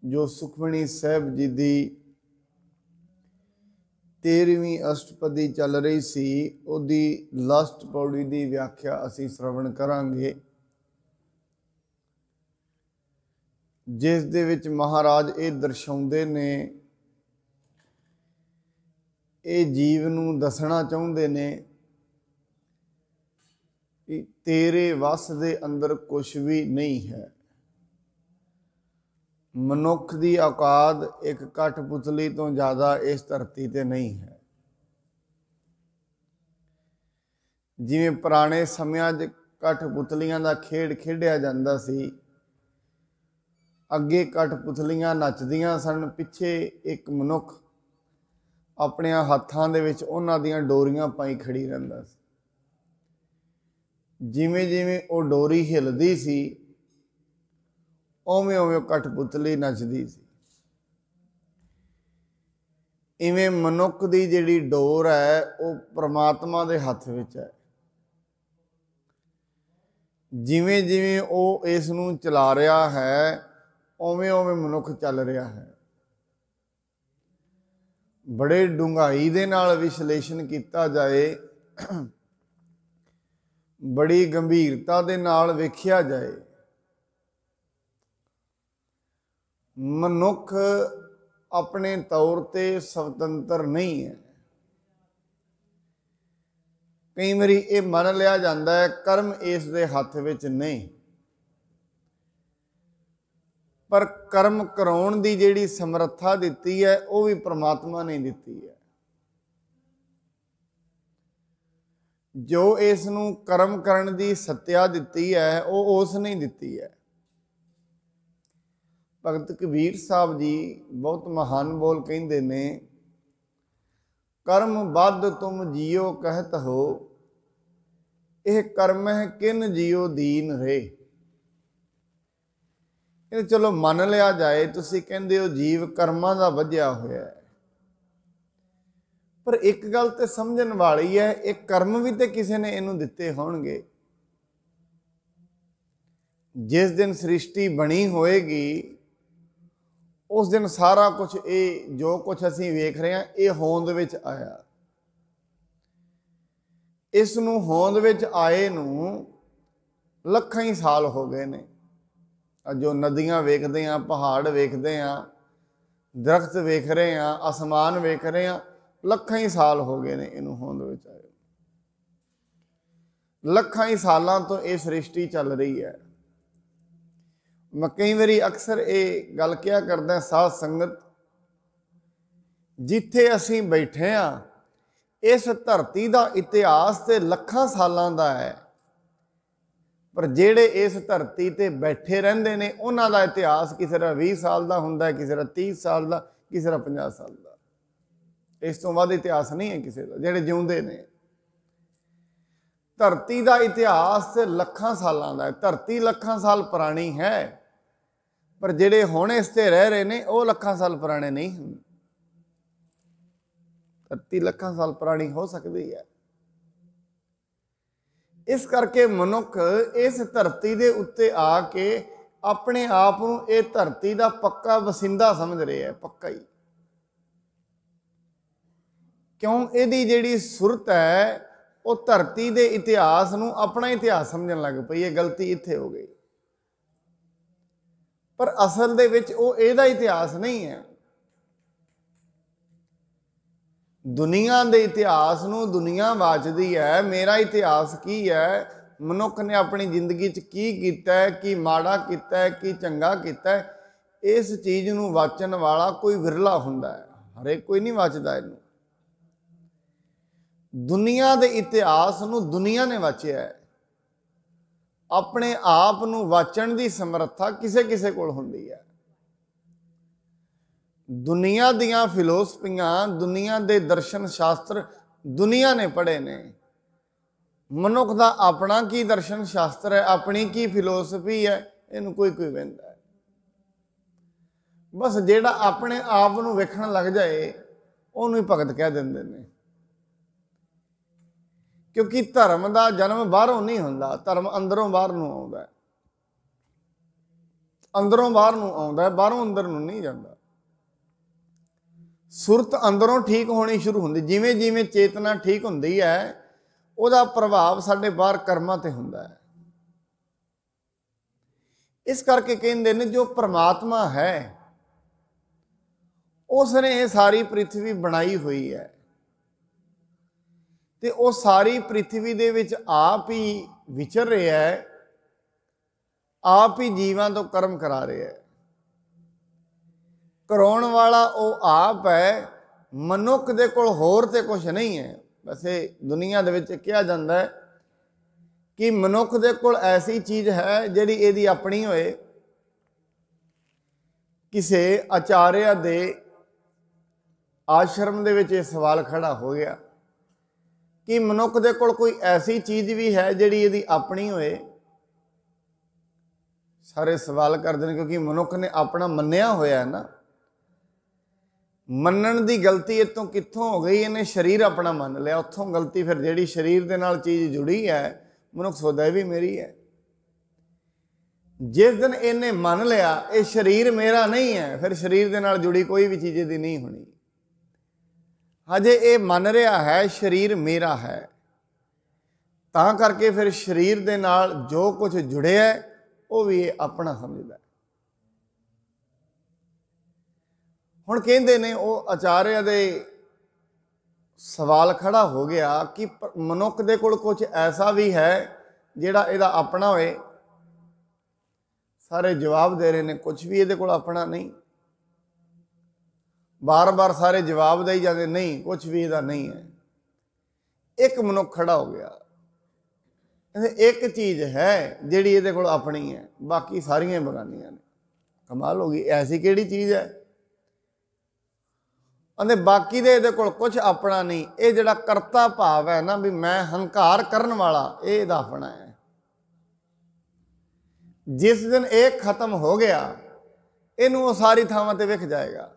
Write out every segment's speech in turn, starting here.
जो सुखमणी साहब जी की 13वीं अष्टपदी चल रही सी, उहदी लास्ट पौड़ी की व्याख्या असी श्रवण करांगे, जिस दे विच महाराज ये दर्शाउंदे ने, ये जीव नूं दसना चाहुंदे ने कि तेरे वस दे अंदर कुछ भी नहीं है। मनुख की औकात एक कठपुतली तो ज़्यादा इस धरती ते नहीं है। जिवें पुराने समयां च कठपुतलियां दा खेड खेडिया जांदा सी, अगे कठपुतलियां नचदियां सन, पिछे एक मनुख अपने हत्थां दे विच उन्हां दियां डोरियां पाई खड़ी रहिंदा सी। जिवें जिवें वो डोरी हिलदी सी, उवें उवें कठपुतली नचदी सी। इवें मनुख की जिहड़ी डोर है वो परमात्मा दे हत्थ विच है। जिवें जिवें वो इस नूं चला रहा है, उवें उवें मनुख चल रहा है। बड़े डूंघाई दे नाल विश्लेषण किया जाए, बड़ी गंभीरता दे नाल वेखिया जाए, मनुख अपने तौर ते स्वतंत्र नहीं है। कई बारी ये मन लिया जाता है कर्म इस दे हथ विच नहीं, पर कर्म कराउण दी जिहड़ी समर्था दिती है वो भी परमात्मा ने दिती है। जो इस नूं कर्म करन दी सत्या दिती है वो उसने दिती है। भगत कबीर साहब जी बहुत महान बोल कहते ने, कर्म बद तुम जियो कहत हो, यह कर्म है किन जियो दीन रहे। चलो मन लिया जाए, तुसी कहंदे हो जीव कर्मां दा वधिया होया है, पर एक गल ते समझण वाली है, एक कर्म भी तो किसी ने इनू दिते होणगे। जिस दिन सृष्टि बनी होएगी उस दिन सारा कुछ ये जो कुछ असीं वेख रहे हैं ये होंद विच आया। इस नूं होंद विच आए नूं लखां ही साल हो गए ने। जो नदियां वेखदे हैं, पहाड़ वेखदे हैं, दरख्त वेख रहे हैं, आसमान वेख रहे हैं, लखां ही साल हो गए ने इनू होंद विच आए। लखां ही सालां तो ये सृष्टि चल रही है। मैं कई बारी अक्सर ये गल क्या करदा, साध संगत जिथे असीं बैठे हाँ, इस धरती का इतिहास तो लखां सालां दा है, पर जेड़े इस धरती ते बैठे रहंदे ने उन्हां दा इतिहास किसी दा 20 साल का हुंदा है, किसी दा 30 साल का, किसी दा 50 साल का। इस तो वध इतिहास नहीं है किसी का। जेड़े जिउंदे ने, धरती का इतिहास लखां सालां दा है। धरती लखां साल पुरानी है, पर जेड़े हुण इस ते रह रहे ने वो लखां साल पुराने नहीं हैं। धरती लखां साल पुरानी हो सकती है। इस करके मनुख इस धरती दे उत्ते आके अपने आप नूं ये धरती का पक्का वसिंदा समझ रहे हैं, पक्का ही। क्यों? इहदी जिहड़ी सुरत है वो धरती के इतिहास नूं अपना इतिहास समझण लग पई है। गलती इत्थे हो गई, पर असल दे विच वो इहदा इतिहास नहीं है। दुनिया के इतिहास नूं दुनिया वाचदी है। मेरा इतिहास की है, मनुख ने अपनी जिंदगी च की कीता है, की माड़ा कीता है, की चंगा कीता है, इस चीज़ नूं वाचन वाला कोई विरला हुंदा है। हरेक कोई नहीं वाचदा इनू। दुनिया के इतिहास नूं दुनिया ने वाचिया है। अपने आप नूं वाचण की समर्था किसे किसे कोल हुंदी है। दुनिया दियां फिलोसफियां, दुनिया के दर्शन शास्त्र दुनिया ने पढ़े ने। मनुख का अपना की दर्शन शास्त्र है, अपनी की फिलोसफी है, इनू कोई कोई वेंदा है। बस जेड़ा अपने आप नूं वेखण लग जाए उन्होंने ही भगत कह देंदे ने। क्योंकि धर्म का जन्म बाहरों नहीं हुंदा, धर्म अंदरों बाहर नूं आउंदा है। ਅੰਦਰੋਂ ਬਾਹਰ ਨੂੰ ਆਉਂਦਾ, ਬਾਹਰੋਂ ਅੰਦਰ ਨੂੰ ਨਹੀਂ ਜਾਂਦਾ। ਸੁਰਤ ਅੰਦਰੋਂ ਠੀਕ ਹੋਣੀ ਸ਼ੁਰੂ ਹੁੰਦੀ, ਜਿਵੇਂ ਜਿਵੇਂ ਚੇਤਨਾ ਠੀਕ ਹੁੰਦੀ ਹੈ ਉਹਦਾ ਪ੍ਰਭਾਵ ਸਾਡੇ ਬਾਹਰ ਕਰਮਾਂ ਤੇ ਹੁੰਦਾ ਹੈ। ਇਸ ਕਰਕੇ ਕਹਿੰਦੇ ਨੇ ਜੋ ਪ੍ਰਮਾਤਮਾ ਹੈ ਉਸ ਨੇ ਇਹ ਸਾਰੀ ਪ੍ਰਿਥਵੀ ਬਣਾਈ ਹੋਈ ਹੈ ਤੇ ਉਹ ਸਾਰੀ ਪ੍ਰਿਥਵੀ ਦੇ ਵਿੱਚ ਆਪ ਹੀ ਵਿਚਰ ਰਿਹਾ ਹੈ, ਆਪ ਹੀ ਜੀਵਾਂ ਤੋਂ ਕਰਮ ਕਰਾ ਰਿਹਾ ਹੈ। ਕਰਾਉਣ ਵਾਲਾ ਉਹ ਆਪ ਹੈ, ਮਨੁੱਖ ਦੇ ਕੋਲ ਹੋਰ ਤੇ ਕੁਛ ਨਹੀਂ ਹੈ। ਵੈਸੇ ਦੁਨੀਆ ਦੇ ਵਿੱਚ ਕਿਹਾ ਜਾਂਦਾ ਹੈ ਕਿ ਮਨੁੱਖ ਦੇ ਕੋਲ ਐਸੀ ਚੀਜ਼ ਹੈ ਜਿਹੜੀ ਇਹਦੀ ਆਪਣੀ ਹੋਏ। ਕਿਸੇ ਆਚਾਰਿਆ ਦੇ ਆਸ਼ਰਮ ਦੇ ਵਿੱਚ ਇਹ ਸਵਾਲ ਖੜਾ ਹੋ ਗਿਆ ਕਿ ਮਨੁੱਖ ਦੇ ਕੋਲ ਕੋਈ ਐਸੀ ਚੀਜ਼ ਵੀ ਹੈ ਜਿਹੜੀ ਇਹਦੀ ਆਪਣੀ ਹੋਏ। ਸਾਰੇ ਸਵਾਲ ਕਰਦੇ ਨੇ ਕਿਉਂਕਿ ਮਨੁੱਖ ਨੇ ਆਪਣਾ ਮੰਨਿਆ ਹੋਇਆ ਹੈ ਨਾ। ਮੰਨਣ ਦੀ ਗਲਤੀ ਇੱਥੋਂ ਕਿੱਥੋਂ ਹੋ ਗਈ? ਇਹਨੇ ਸਰੀਰ ਆਪਣਾ ਮੰਨ ਲਿਆ, ਉੱਥੋਂ ਗਲਤੀ। ਫਿਰ ਜਿਹੜੀ ਸਰੀਰ ਦੇ ਨਾਲ ਚੀਜ਼ ਜੁੜੀ ਹੈ ਮਨੁੱਖ ਸੋਚਦਾ ਵੀ ਮੇਰੀ ਹੈ। ਜਿਸ ਦਿਨ ਇਹਨੇ ਮੰਨ ਲਿਆ ਇਹ ਸਰੀਰ ਮੇਰਾ ਨਹੀਂ ਹੈ, ਫਿਰ ਸਰੀਰ ਦੇ ਨਾਲ ਜੁੜੀ ਕੋਈ ਵੀ ਚੀਜ਼ ਇਹਦੀ ਨਹੀਂ ਹੋਣੀ। ਹਜੇ ਇਹ ਮੰਨ ਰਿਹਾ ਹੈ ਸਰੀਰ ਮੇਰਾ ਹੈ, ਤਾਂ ਕਰਕੇ ਫਿਰ ਸਰੀਰ ਦੇ ਨਾਲ ਜੋ ਕੁਝ ਜੁੜਿਆ ਉਹ ਵੀ ਇਹ ਆਪਣਾ ਸਮਝਦਾ। ਹੁਣ ਕਹਿੰਦੇ ਨੇ ਉਹ ਆਚਾਰਿਆ ਦੇ ਸਵਾਲ ਖੜਾ ਹੋ ਗਿਆ ਕਿ ਮਨੁੱਖ ਦੇ ਕੋਲ ਕੁਝ ਐਸਾ ਵੀ ਹੈ ਜਿਹੜਾ ਇਹਦਾ ਆਪਣਾ ਹੋਏ। ਸਾਰੇ ਜਵਾਬ ਦੇ ਰਹੇ ਨੇ ਕੁਝ ਵੀ ਇਹਦੇ ਕੋਲ ਆਪਣਾ ਨਹੀਂ। ਬਾਰ-ਬਾਰ ਸਾਰੇ ਜਵਾਬ ਦੇਈ ਜਾਂਦੇ ਨਹੀਂ, ਕੁਝ ਵੀ ਇਹਦਾ ਨਹੀਂ ਹੈ। ਇੱਕ ਮਨੁੱਖ ਖੜਾ ਹੋ ਗਿਆ, ਇੱਕ ਚੀਜ਼ ਹੈ ਜਿਹੜੀ ਇਹਦੇ ਕੋਲ ਆਪਣੀ ਹੈ, ਬਾਕੀ ਸਾਰੀਆਂ ਬਗਾਨੀਆਂ ਨੇ। ਕਮਾਲ ਹੋ ਗਈ, ਐਸੀ ਕਿਹੜੀ ਚੀਜ਼ ਹੈ? ਕਹਿੰਦੇ ਬਾਕੀ ਦੇ ਇਹਦੇ ਕੋਲ ਕੁਝ ਆਪਣਾ ਨਹੀਂ। ਇਹ ਜਿਹੜਾ ਕਰਤਾ ਭਾਵ ਹੈ ਨਾ ਵੀ ਮੈਂ ਹੰਕਾਰ ਕਰਨ ਵਾਲਾ, ਇਹ ਇਹਦਾ ਆਪਣਾ ਹੈ। ਜਿਸ ਦਿਨ ਇਹ ਖਤਮ ਹੋ ਗਿਆ ਇਹਨੂੰ ਉਹ ਸਾਰੀ ਥਾਵਾਂ ਤੇ ਵਿਖ ਜਾਏਗਾ।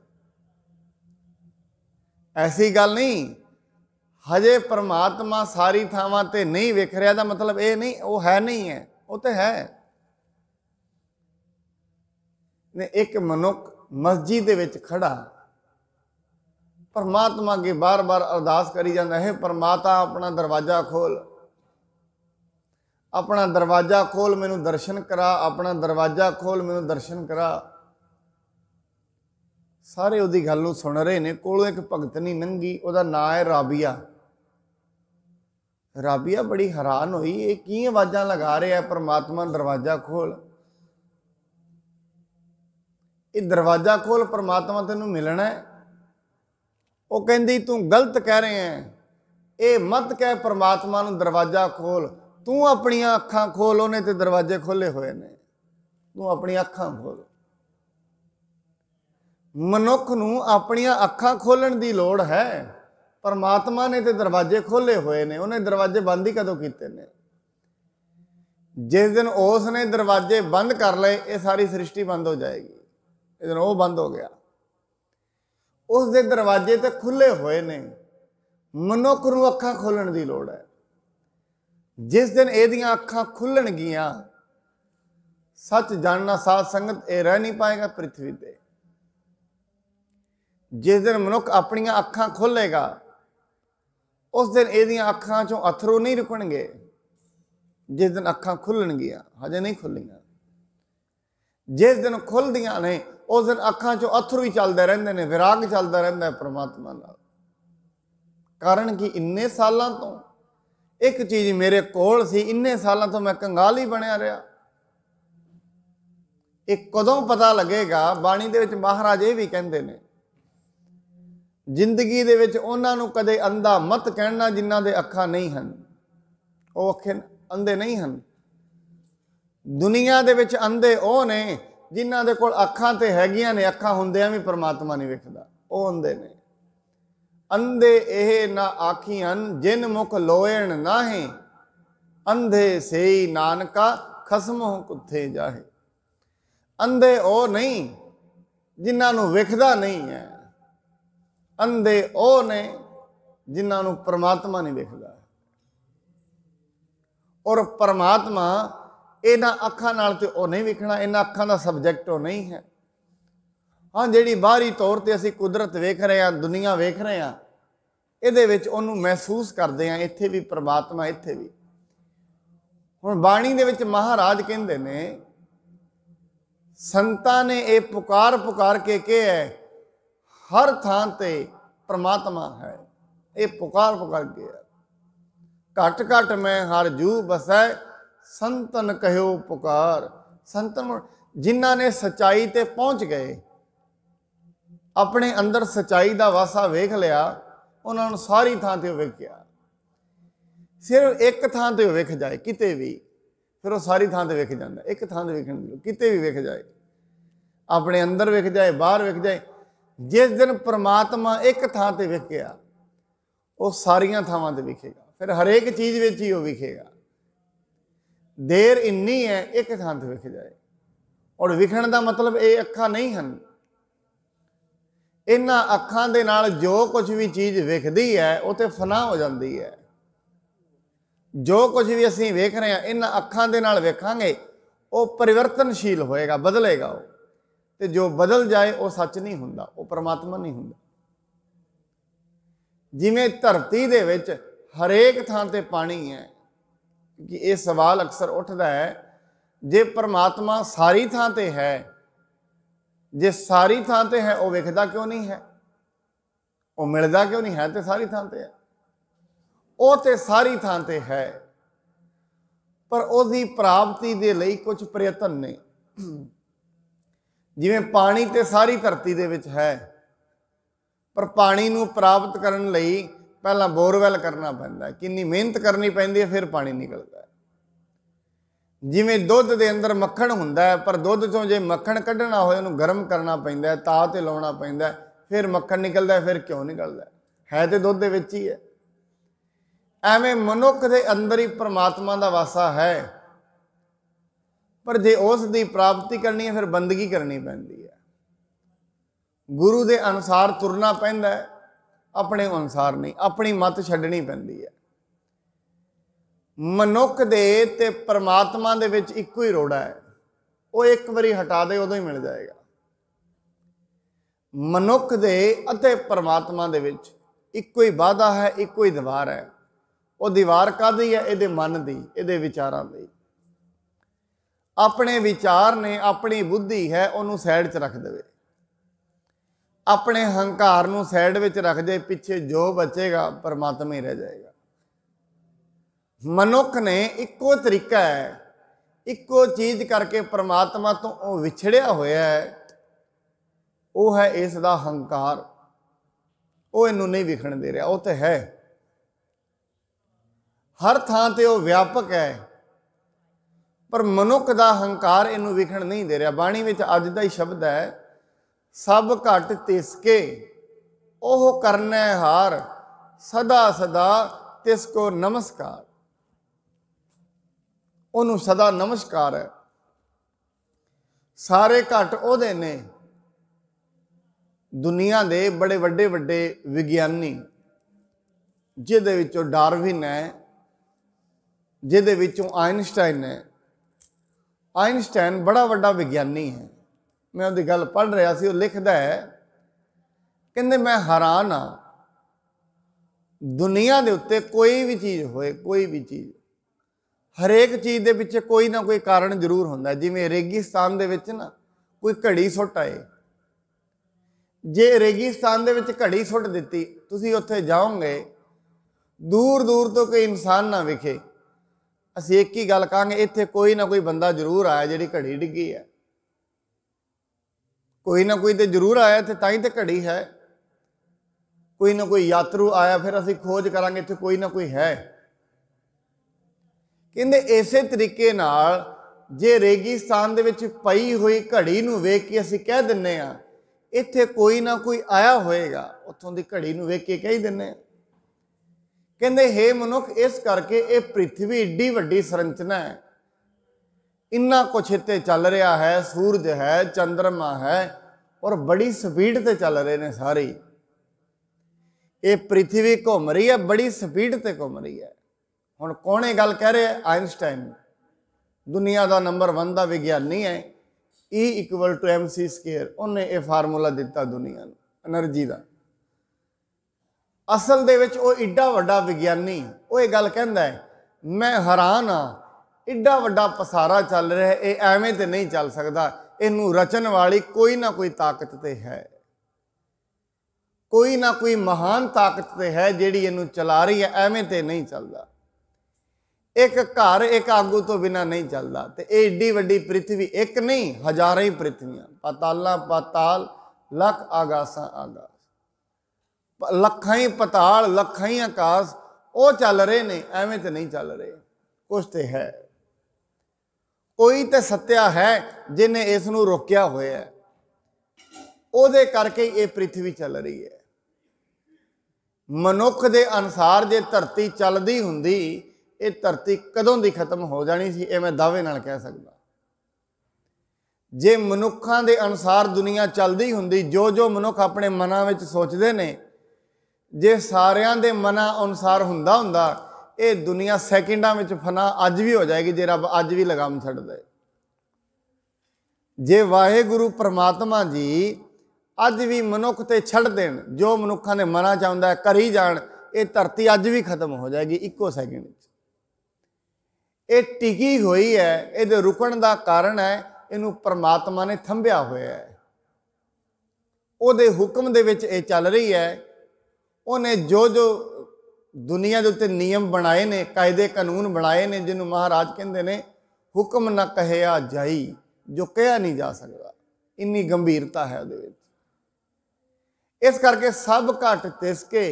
ਐਸੀ ਗੱਲ ਨਹੀਂ ਹਜੇ ਪਰਮਾਤਮਾ ਸਾਰੀ ਥਾਵਾਂ ਤੇ ਨਹੀਂ ਵਿਖ ਰਿਹਾ ਦਾ ਮਤਲਬ ਇਹ ਨਹੀਂ ਉਹ ਹੈ ਨਹੀਂ ਹੈ, ਉਹ ਤੇ ਹੈ। ਨੇ ਇੱਕ ਮਨੁੱਖ ਮਸਜਿਦ ਦੇ ਵਿੱਚ ਖੜਾ ਪਰਮਾਤਮਾ ਅੱਗੇ ਬਾਰ-ਬਾਰ ਅਰਦਾਸ ਕਰੀ ਜਾਂਦਾ ਹੈ, ਪਰਮਾਤਮਾ ਆਪਣਾ ਦਰਵਾਜ਼ਾ ਖੋਲ, ਆਪਣਾ ਦਰਵਾਜ਼ਾ ਖੋਲ, ਮੈਨੂੰ ਦਰਸ਼ਨ ਕਰਾ, ਆਪਣਾ ਦਰਵਾਜ਼ਾ ਖੋਲ, ਮੈਨੂੰ ਦਰਸ਼ਨ ਕਰਾ। ਸਾਰੇ ਉਹਦੀ ਗੱਲ ਨੂੰ ਸੁਣ ਰਹੇ ਨੇ। ਕੋਲੋਂ ਇੱਕ ਭਗਤਨੀ ਲੰਘੀ, ਉਹਦਾ ਨਾਂ ਹੈ ਰਾਬੀਆ। ਰਾਬੀਆ ਬੜੀ ਹੈਰਾਨ ਹੋਈ, ਇਹ ਕੀ ਆਵਾਜ਼ਾਂ ਲਗਾ ਰਿਹਾ ਪਰਮਾਤਮਾ ਦਰਵਾਜ਼ਾ ਖੋਲ। ਇਹ ਦਰਵਾਜ਼ਾ ਖੋਲ, ਪਰਮਾਤਮਾ ਤੈਨੂੰ ਮਿਲਣਾ ਹੈ। ਉਹ ਕਹਿੰਦੀ ਤੂੰ ਗਲਤ ਕਹਿ ਰਿਹਾ ਹੈ, ਇਹ ਮਤ ਕਹਿ ਪਰਮਾਤਮਾ ਨੂੰ ਦਰਵਾਜ਼ਾ ਖੋਲ, ਤੂੰ ਆਪਣੀਆਂ ਅੱਖਾਂ ਖੋਲ, ਉਹਨੇ ਤੇ ਦਰਵਾਜ਼ੇ ਖੋਲੇ ਹੋਏ ਨੇ, ਤੂੰ ਆਪਣੀਆਂ ਅੱਖਾਂ ਖੋਲ। ਮਨੁੱਖ ਨੂੰ ਆਪਣੀਆਂ ਅੱਖਾਂ ਖੋਲਣ ਦੀ ਲੋੜ ਹੈ, ਪਰਮਾਤਮਾ ਨੇ ਤੇ ਦਰਵਾਜ਼ੇ ਖੋਲੇ ਹੋਏ ਨੇ, ਉਹਨੇ ਦਰਵਾਜ਼ੇ ਬੰਦ ਹੀ ਕਦੋਂ ਕੀਤੇ ਨੇ? ਜਿਸ ਦਿਨ ਉਸ ਨੇ ਦਰਵਾਜ਼ੇ ਬੰਦ ਕਰ ਲਏ ਇਹ ਸਾਰੀ ਸ੍ਰਿਸ਼ਟੀ ਬੰਦ ਹੋ ਜਾਏਗੀ। ਇਸ ਦਿਨ ਉਹ ਬੰਦ ਹੋ ਗਿਆ, ਉਸ ਦੇ ਦਰਵਾਜ਼ੇ ਤੇ ਖੁੱਲੇ ਹੋਏ ਨੇ। ਮਨੁੱਖ ਨੂੰ ਅੱਖਾਂ ਖੋਲਣ ਦੀ ਲੋੜ ਹੈ। ਜਿਸ ਦਿਨ ਇਹਦੀਆਂ ਅੱਖਾਂ ਖੁੱਲਣਗੀਆਂ ਸੱਚ ਜਾਣਨਾ ਸਾਧ ਸੰਗਤ ਇਹ ਰਹਿ ਨਹੀਂ ਪਾਏਗਾ ਪ੍ਰਿਥਵੀ ਤੇ। ਜਿਸ ਦਿਨ ਮਨੁੱਖ ਆਪਣੀਆਂ ਅੱਖਾਂ ਖੋਲੇਗਾ ਉਸ ਦਿਨ ਇਹਦੀਆਂ ਅੱਖਾਂ ਚੋਂ ਅਥਰੂ ਨਹੀਂ ਰੁਕਣਗੇ। ਜਿਸ ਦਿਨ ਅੱਖਾਂ ਖੁੱਲਣਗੀਆਂ, ਹਜੇ ਨਹੀਂ ਖੁੱਲੀਆਂ, ਜਿਸ ਦਿਨ ਖੁੱਲਦੀਆਂ ਨੇ ਉਸ ਦਿਨ ਅੱਖਾਂ ਚੋਂ ਅਥਰੂ ਹੀ ਚੱਲਦੇ ਰਹਿੰਦੇ ਨੇ, ਵਿਰਾਗ ਚੱਲਦਾ ਰਹਿੰਦਾ ਹੈ ਪਰਮਾਤਮਾ ਨਾਲ। ਕਾਰਨ ਕਿ ਇੰਨੇ ਸਾਲਾਂ ਤੋਂ ਇੱਕ ਚੀਜ਼ ਮੇਰੇ ਕੋਲ ਸੀ, ਇੰਨੇ ਸਾਲਾਂ ਤੋਂ ਮੈਂ ਕੰਗਾਲ ਹੀ ਬਣਿਆ ਰਿਹਾ। ਇਹ ਕਦੋਂ ਪਤਾ ਲੱਗੇਗਾ? ਬਾਣੀ ਦੇ ਵਿੱਚ ਮਹਾਰਾਜ ਇਹ ਵੀ ਕਹਿੰਦੇ ਨੇ ਜ਼ਿੰਦਗੀ ਦੇ ਵਿੱਚ ਉਹਨਾਂ ਨੂੰ ਕਦੇ ਅੰਧਾ ਮਤ ਕਹਿਣਾ ਜਿਨ੍ਹਾਂ ਦੇ ਅੱਖਾਂ ਨਹੀਂ ਹਨ। ਉਹ ਅੱਖੇ ਅੰਧੇ ਨਹੀਂ ਹਨ। ਦੁਨੀਆ ਦੇ ਵਿੱਚ ਅੰਧੇ ਉਹ ਨੇ ਜਿਨ੍ਹਾਂ ਦੇ ਕੋਲ ਅੱਖਾਂ ਤੇ ਹੈਗੀਆਂ ਨੇ, ਅੱਖਾਂ ਹੁੰਦਿਆਂ ਵੀ ਪਰਮਾਤਮਾ ਨਹੀਂ ਵੇਖਦਾ, ਉਹ ਅੰਧੇ ਨੇ। ਅੰਧੇ ਇਹ ਨਾ ਆਖੀਆਂ ਜਿਨ ਮੁਖ ਲੋਇਣ ਨਾਹੇ, ਅੰਧੇ ਸੇਈ ਨਾਨਕਾ ਖਸਮੋਂ ਕੁੱਥੇ ਜਾਹੇ। ਅੰਧੇ ਉਹ ਨਹੀਂ ਜਿਨ੍ਹਾਂ ਨੂੰ ਵੇਖਦਾ ਨਹੀਂ ਹੈ, ਅੰਧੇ ਉਹ ਨੇ ਜਿਨ੍ਹਾਂ ਨੂੰ ਪਰਮਾਤਮਾ ਨਹੀਂ ਵੇਖਦਾ। ਔਰ ਪਰਮਾਤਮਾ इन्हां अखां नाल ते वो नहीं विखना, इन्हां अखां दा सबजैक्ट वो नहीं है। हाँ, जिहड़ी बाहरी तौर ते असीं कुदरत वेख रहे हैं, दुनिया वेख रहे हैं, इहदे विच उहनूं महसूस करदे हैं, इत्थे भी परमात्मा इत्थे भी। हुण बाणी दे विच महाराज कहंदे ने संतां ने ये पुकार पुकार के कहा है हर थां ते परमात्मा है, ये पुकार पुकार के है। घट घट में हर जू बसै संतन कहो पुकार। संतन जिन्हां ने सच्चाई ते पहुंच गए, अपने अंदर सच्चाई दा वासा वेख लिया, उन्होंने सारी थां ते वेख्या। सिर्फ एक थां ते वेख जाए किते भी, फिर वो सारी थां ते वेख जाता। एक थां ते वेखण दी किते भी वेख जाए, अपने अंदर वेख जाए, बाहर वेख जाए। जिस दिन परमात्मा एक थां ते वेख्या, वो सारियां थावां ते वेखेगा, फिर हरेक चीज़ विच ही वो विखेगा। देर इन्नी है एक थां ते वेख जाए। और विखण का मतलब ये अखां नहीं हैं, इन्हां अखां दे नाल जो कुछ भी चीज़ वेखदी है वो तो फना हो जाती है। जो कुछ भी असीं वेख रहे हैं इन्हां अखां दे नाल वेखांगे, वो परिवर्तनशील होएगा, बदलेगा वो। तो जो बदल जाए वो सच नहीं हुंदा, वो परमात्मा नहीं हुंदा। जिवें धरती दे विच हरेक थां ते पानी है, कि ये सवाल अक्सर उठदा है, जे परमात्मा सारी थां ते है, जे सारी थां ते है, वो वेखदा क्यों नहीं है, वो मिलदा क्यों नहीं है? तो सारी थां ते है, वो ते सारी थां ते है, पर उसकी प्राप्ति दे लई कुछ प्रयत्न ने। जिवें पानी ते सारी धरती दे विच है, पर पानी नूं प्राप्त करन लई पहला बोरवैल करना पैंदा है, कितनी मेहनत करनी पैंदी है, फिर पानी निकलता है। जिवें दुध दे अंदर मक्खण हुंदा है, पर दुध चों जे मक्खण कढ़ना होए उहनूं गर्म करना पैंदा है, तां ते लाउणा पैंदा है, फिर मक्खण निकलदा है। फिर क्यों निकलदा है तो दुध दे विच ही है। एवें मनुख दे अंदर ही परमात्मा दा वासा है, पर जे उस दी प्राप्ति करनी है फिर बंदगी करनी पैंदी है, गुरु दे अनुसार तुरना पैंदा है, अपने अनुसार नहीं, अपनी मत छड्डनी पैंदी है। मनुख दे ते परमात्मा दे विच इक्को ही रोड़ा है, वो एक बारी हटा दे उदों ही मिल जाएगा। मनुख दे अते परमात्मा दे विच इक्को ही वादा है, इक्को ही दीवार है। वो दीवार काहदी है? इहदे मन दी, इहदे विचारां दी। अपने विचार ने, अपनी बुद्धि है, उन्होंने साइड च रख दे, अपने हंकार नूं साइड विच रख दे, पिछे जो बचेगा परमात्मा ही रह जाएगा। मनुख ने इक्को तरीका है, इक्को चीज़ करके परमात्मा तो विछड़िया होया है, वो है इसदा हंकार। वो इनू नहीं विखण दे रहा, वो तो है हर थां ते वो व्यापक है, पर मनुख दा हंकार इनू विखण नहीं दे रहा। बाणी विच अज दा ही शब्द है, सब घट तिसके ओह करनै हार, सदा सदा तिसको नमस्कार। ओनू सदा नमस्कार है। सारे घट ओहदे ने। दुनिया दे बड़े वड्डे वड्डे विज्ञानी, जिहदे विचों डार्विन है, जिहदे विचों आइनस्टाइन है। आइनस्टाइन बड़ा वड्डा विज्ञानी है। मैं उसकी गल पढ़ रहा सी, वो लिखदा है, कहंदे मैं हैरान हाँ, दुनिया दे उत्ते कोई भी चीज़ होए, कोई भी चीज़, हरेक चीज़ दे पिछे कोई ना कोई कारण जरूर हुंदा है। जिवें रेगिस्तान दे विच ना कोई घड़ी सुट आए, जे रेगिस्तान दे विच घड़ी सुट दित्ती, तुसीं उत्थे जाओगे, दूर दूर तो कोई इंसान ना विखे, असीं एक ही गल कहांगे, इत्थे कोई ना कोई बंदा जरूर आया जिहड़ी घड़ी डिग्गी है। कोई ना कोई तो जरूर आया इत्थे, तां ही तो घड़ी है। कोई ना कोई यात्रु आया, फिर असीं खोज करांगे इत्थे कोई ना कोई है। कहंदे इसे तरीके नाल जे रेगिस्तान दे विच पई हुई घड़ी नूं वेख के असीं कह दिंने आ इत्थे कोई ना कोई आया होएगा, उत्थों दी घड़ी नूं वेख के कह ही दिंने आ। कहंदे हे मनुख, इस करके ये पृथ्वी एड्डी वड्डी संरचना है, इन्ना कुछ इत्ते चल रहा है, सूरज है, चंद्रमा है, और बड़ी स्पीड ते चल रहे ने सारे। ये पृथ्वी घूम रही है, बड़ी स्पीड ते घूम रही है। हुण कौन ये गल कह रहे हैं? आइनस्टाइन। दुनिया का नंबर 1 का विग्यानी है। E=mc²। उन्हें यह फार्मूला दिता दुनिया को एनर्जी का। असल दे विच वो एडा वड्डा विग्यानी वो ये गल कहंदा है, मैं हैरान हाँ, एडा वड्डा पसारा चल रहा है, ये एवें तो नहीं चल सकता, इनू रचन वाली कोई ना कोई ताकत तो है, कोई ना कोई महान ताकत तो है जिहड़ी इनू चला रही है, एवें तो नहीं चलता। एक घर एक आगू तो बिना नहीं चलता। तो एडी वड्डी पृथ्वी एक नहीं हजारों ही पृथ्वियां, पाताला पाताल, लख आगासा आगास, लखां ही पताल लखां ही आकाश वो चल रहे ने, एवें तो नहीं चल रहे, कुछ तो है, कोई तो सत्या है जिन्हें इस नूं रोकिया होया है, उहदे करके ये पृथ्वी चल रही है। मनुख के अनुसार जे धरती चलती हुंदी, ये धरती कदों दी खत्म हो जानी सी, ये मैं दावे नाल कह सकदा। जे मनुखां दे अनुसार दुनिया चलती हुंदी, जो जो मनुख अपने मनां विच सोचदे ने, जे सारियां दे मनां अनुसार हुंदा हुंदा, ये दुनिया सैकेंडां विच फना अज भी हो जाएगी, जे रब अज भी लगाम छड्ड दे। जे वाहेगुरु परमात्मा जी अज भी मनुख ते छड्ड देण, जो मनुखां दे मनां च आउंदा है करी जाण, ये धरती अज भी खत्म हो जाएगी इक्को सैकेंड। ये टिकी हुई है, ये रुकण का कारण है इनू परमात्मा ने थंभिया होया है, उहदे हुक्म दे विच ये चल रही है। उन्हें जो जो दुनिया के उत्ते नियम बनाए ने, कायदे कानून बनाए ने, जिन्हों महाराज कहते ने हुक्म न कहया जाई, जो कहा नहीं जा सकता, इन्नी गंभीरता है उहदे विच। इस करके सब घट तिसके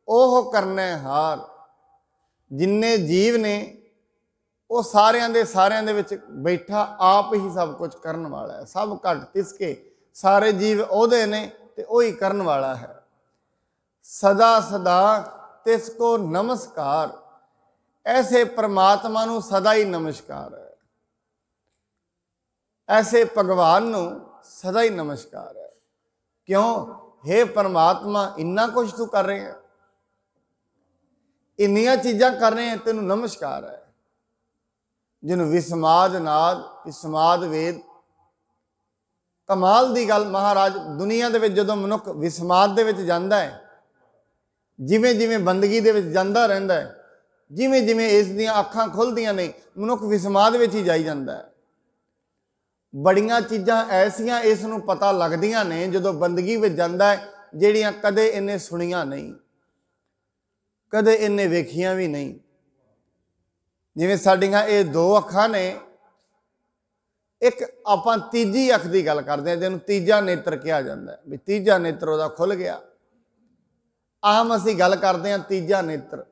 ओह करने हार, जिन्ने जीव ने वो सारियां दे विच बैठा आप ही सब कुछ करन वाला है। सब घट तिसके, सारे जीव ओहदे ने ते ओही करन वाला है। सदा सदा तिसको नमस्कार, ऐसे परमात्मा नू सदा ही नमस्कार है, ऐसे भगवान नू सदा ही नमस्कार है। क्यों? हे परमात्मा, इन्ना कुछ तू कर रहे हैं, इन्नियां चीज़ां कर रहे हैं, तेनू नमस्कार है। जिन्हों विस्माद नाद, विस्माद वेद, कमाल की गल महाराज, दुनिया दे विच जदों मनुख विस्माद दे विच जांदा है, जिमें जिमें बंदगी दे विच जांदा रहिंदा है, जिमें जिमें इस दियां अखां खुलदियां ने, मनुख विस्माद विच ही जाई जांदा है। बड़ियां चीज़ां ऐसियां इस नूं पता लगदियां ने जदों बंदगी विच जांदा है, जिहड़ियां कदे इन्हें सुनियां नहीं, कदे इन्हें वेखियां भी नहीं। जिवें साडियां ये दो अखां ने, एक आपां तीजी अख की गल करते हैं, जिन्होंने तीजा नेत्र कहा जाता है, भी तीजा नेत्र उहदा खुल गया। आम असीं गल करते हैं तीजा नेत्र,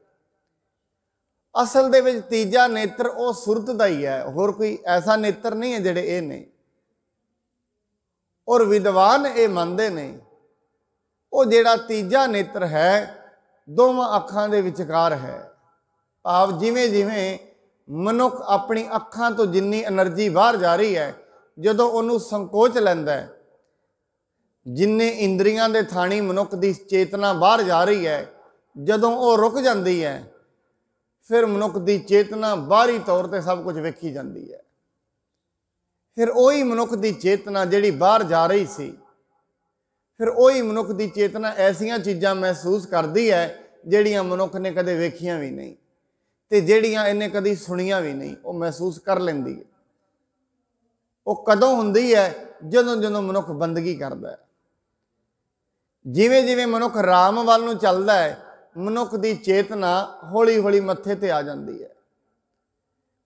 असल दे विच तीजा नेत्र वो सुरत का ही है, होर कोई ऐसा नेत्र नहीं है जिहड़े ये ने। और विद्वान ये मनते ने वो जिहड़ा तीजा नेत्र है दोवां अखां दे विचकार है। भाव जिमें जिमें मनुख अपनी अखां तो जिन्नी एनर्जी बाहर जा रही है, जदों उन्होंने संकोच लैंदा है, जिन्ने इंद्रियां दे थाणी मनुख की चेतना बाहर जा रही है, जदों वो रुक जाती है, फिर मनुख की चेतना बाहरी तौर पर सब कुछ वेखी जाती है। फिर वही मनुख की चेतना जिहड़ी बाहर जा रही सी, फिर वही मनुख की चेतना ऐसियां चीज़ां महसूस करती है जिहड़ियां मनुख ने कदे वेखियां भी नहीं, ते जिहड़ियां इन्हें कदी सुनियां भी नहीं, वो महसूस कर लेंदी है। वो कदों हुंदी है? जदों जदों मनुख बंदगी करता है। जिवें जिवें मनुख राम वाल नूं चलदा है, मनुख की चेतना हौली हौली मत्थे ते आ जाती है।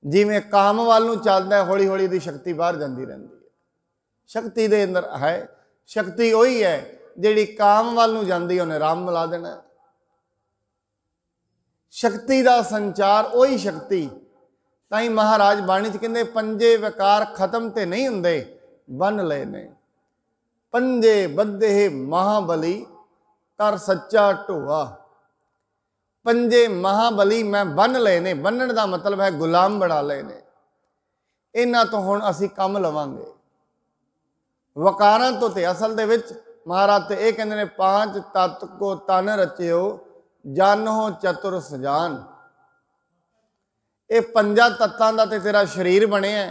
जिवें काम वाल नूं चलदा है, हौली हौली दी शक्ति बाहर जाती रहती है। शक्ति दे अंदर है, शक्ति वही है जिहड़ी काम वाल नूं जांदी, उन्हें राम मिला देना है। शक्ति का संचार वही शक्ति, ताई महाराज बाणी च कहंदे पंजे विकार खत्म ते नहीं हुंदे, बन लए ने पंजे बद्धे महाबली कर सच्चा ढोआ। पंजे महाबली मैं बन लए ने, बनण का मतलब है गुलाम बना लए ने, इन्हां तो हुण असीं कम लवांगे। वकारां तो ते असल दे विच महाराज ते ये कहंदे ने पांच तत्त को तन रचियो जानो चतुर सजान। ये 5 तत्तां दा ते तेरा शरीर बने है,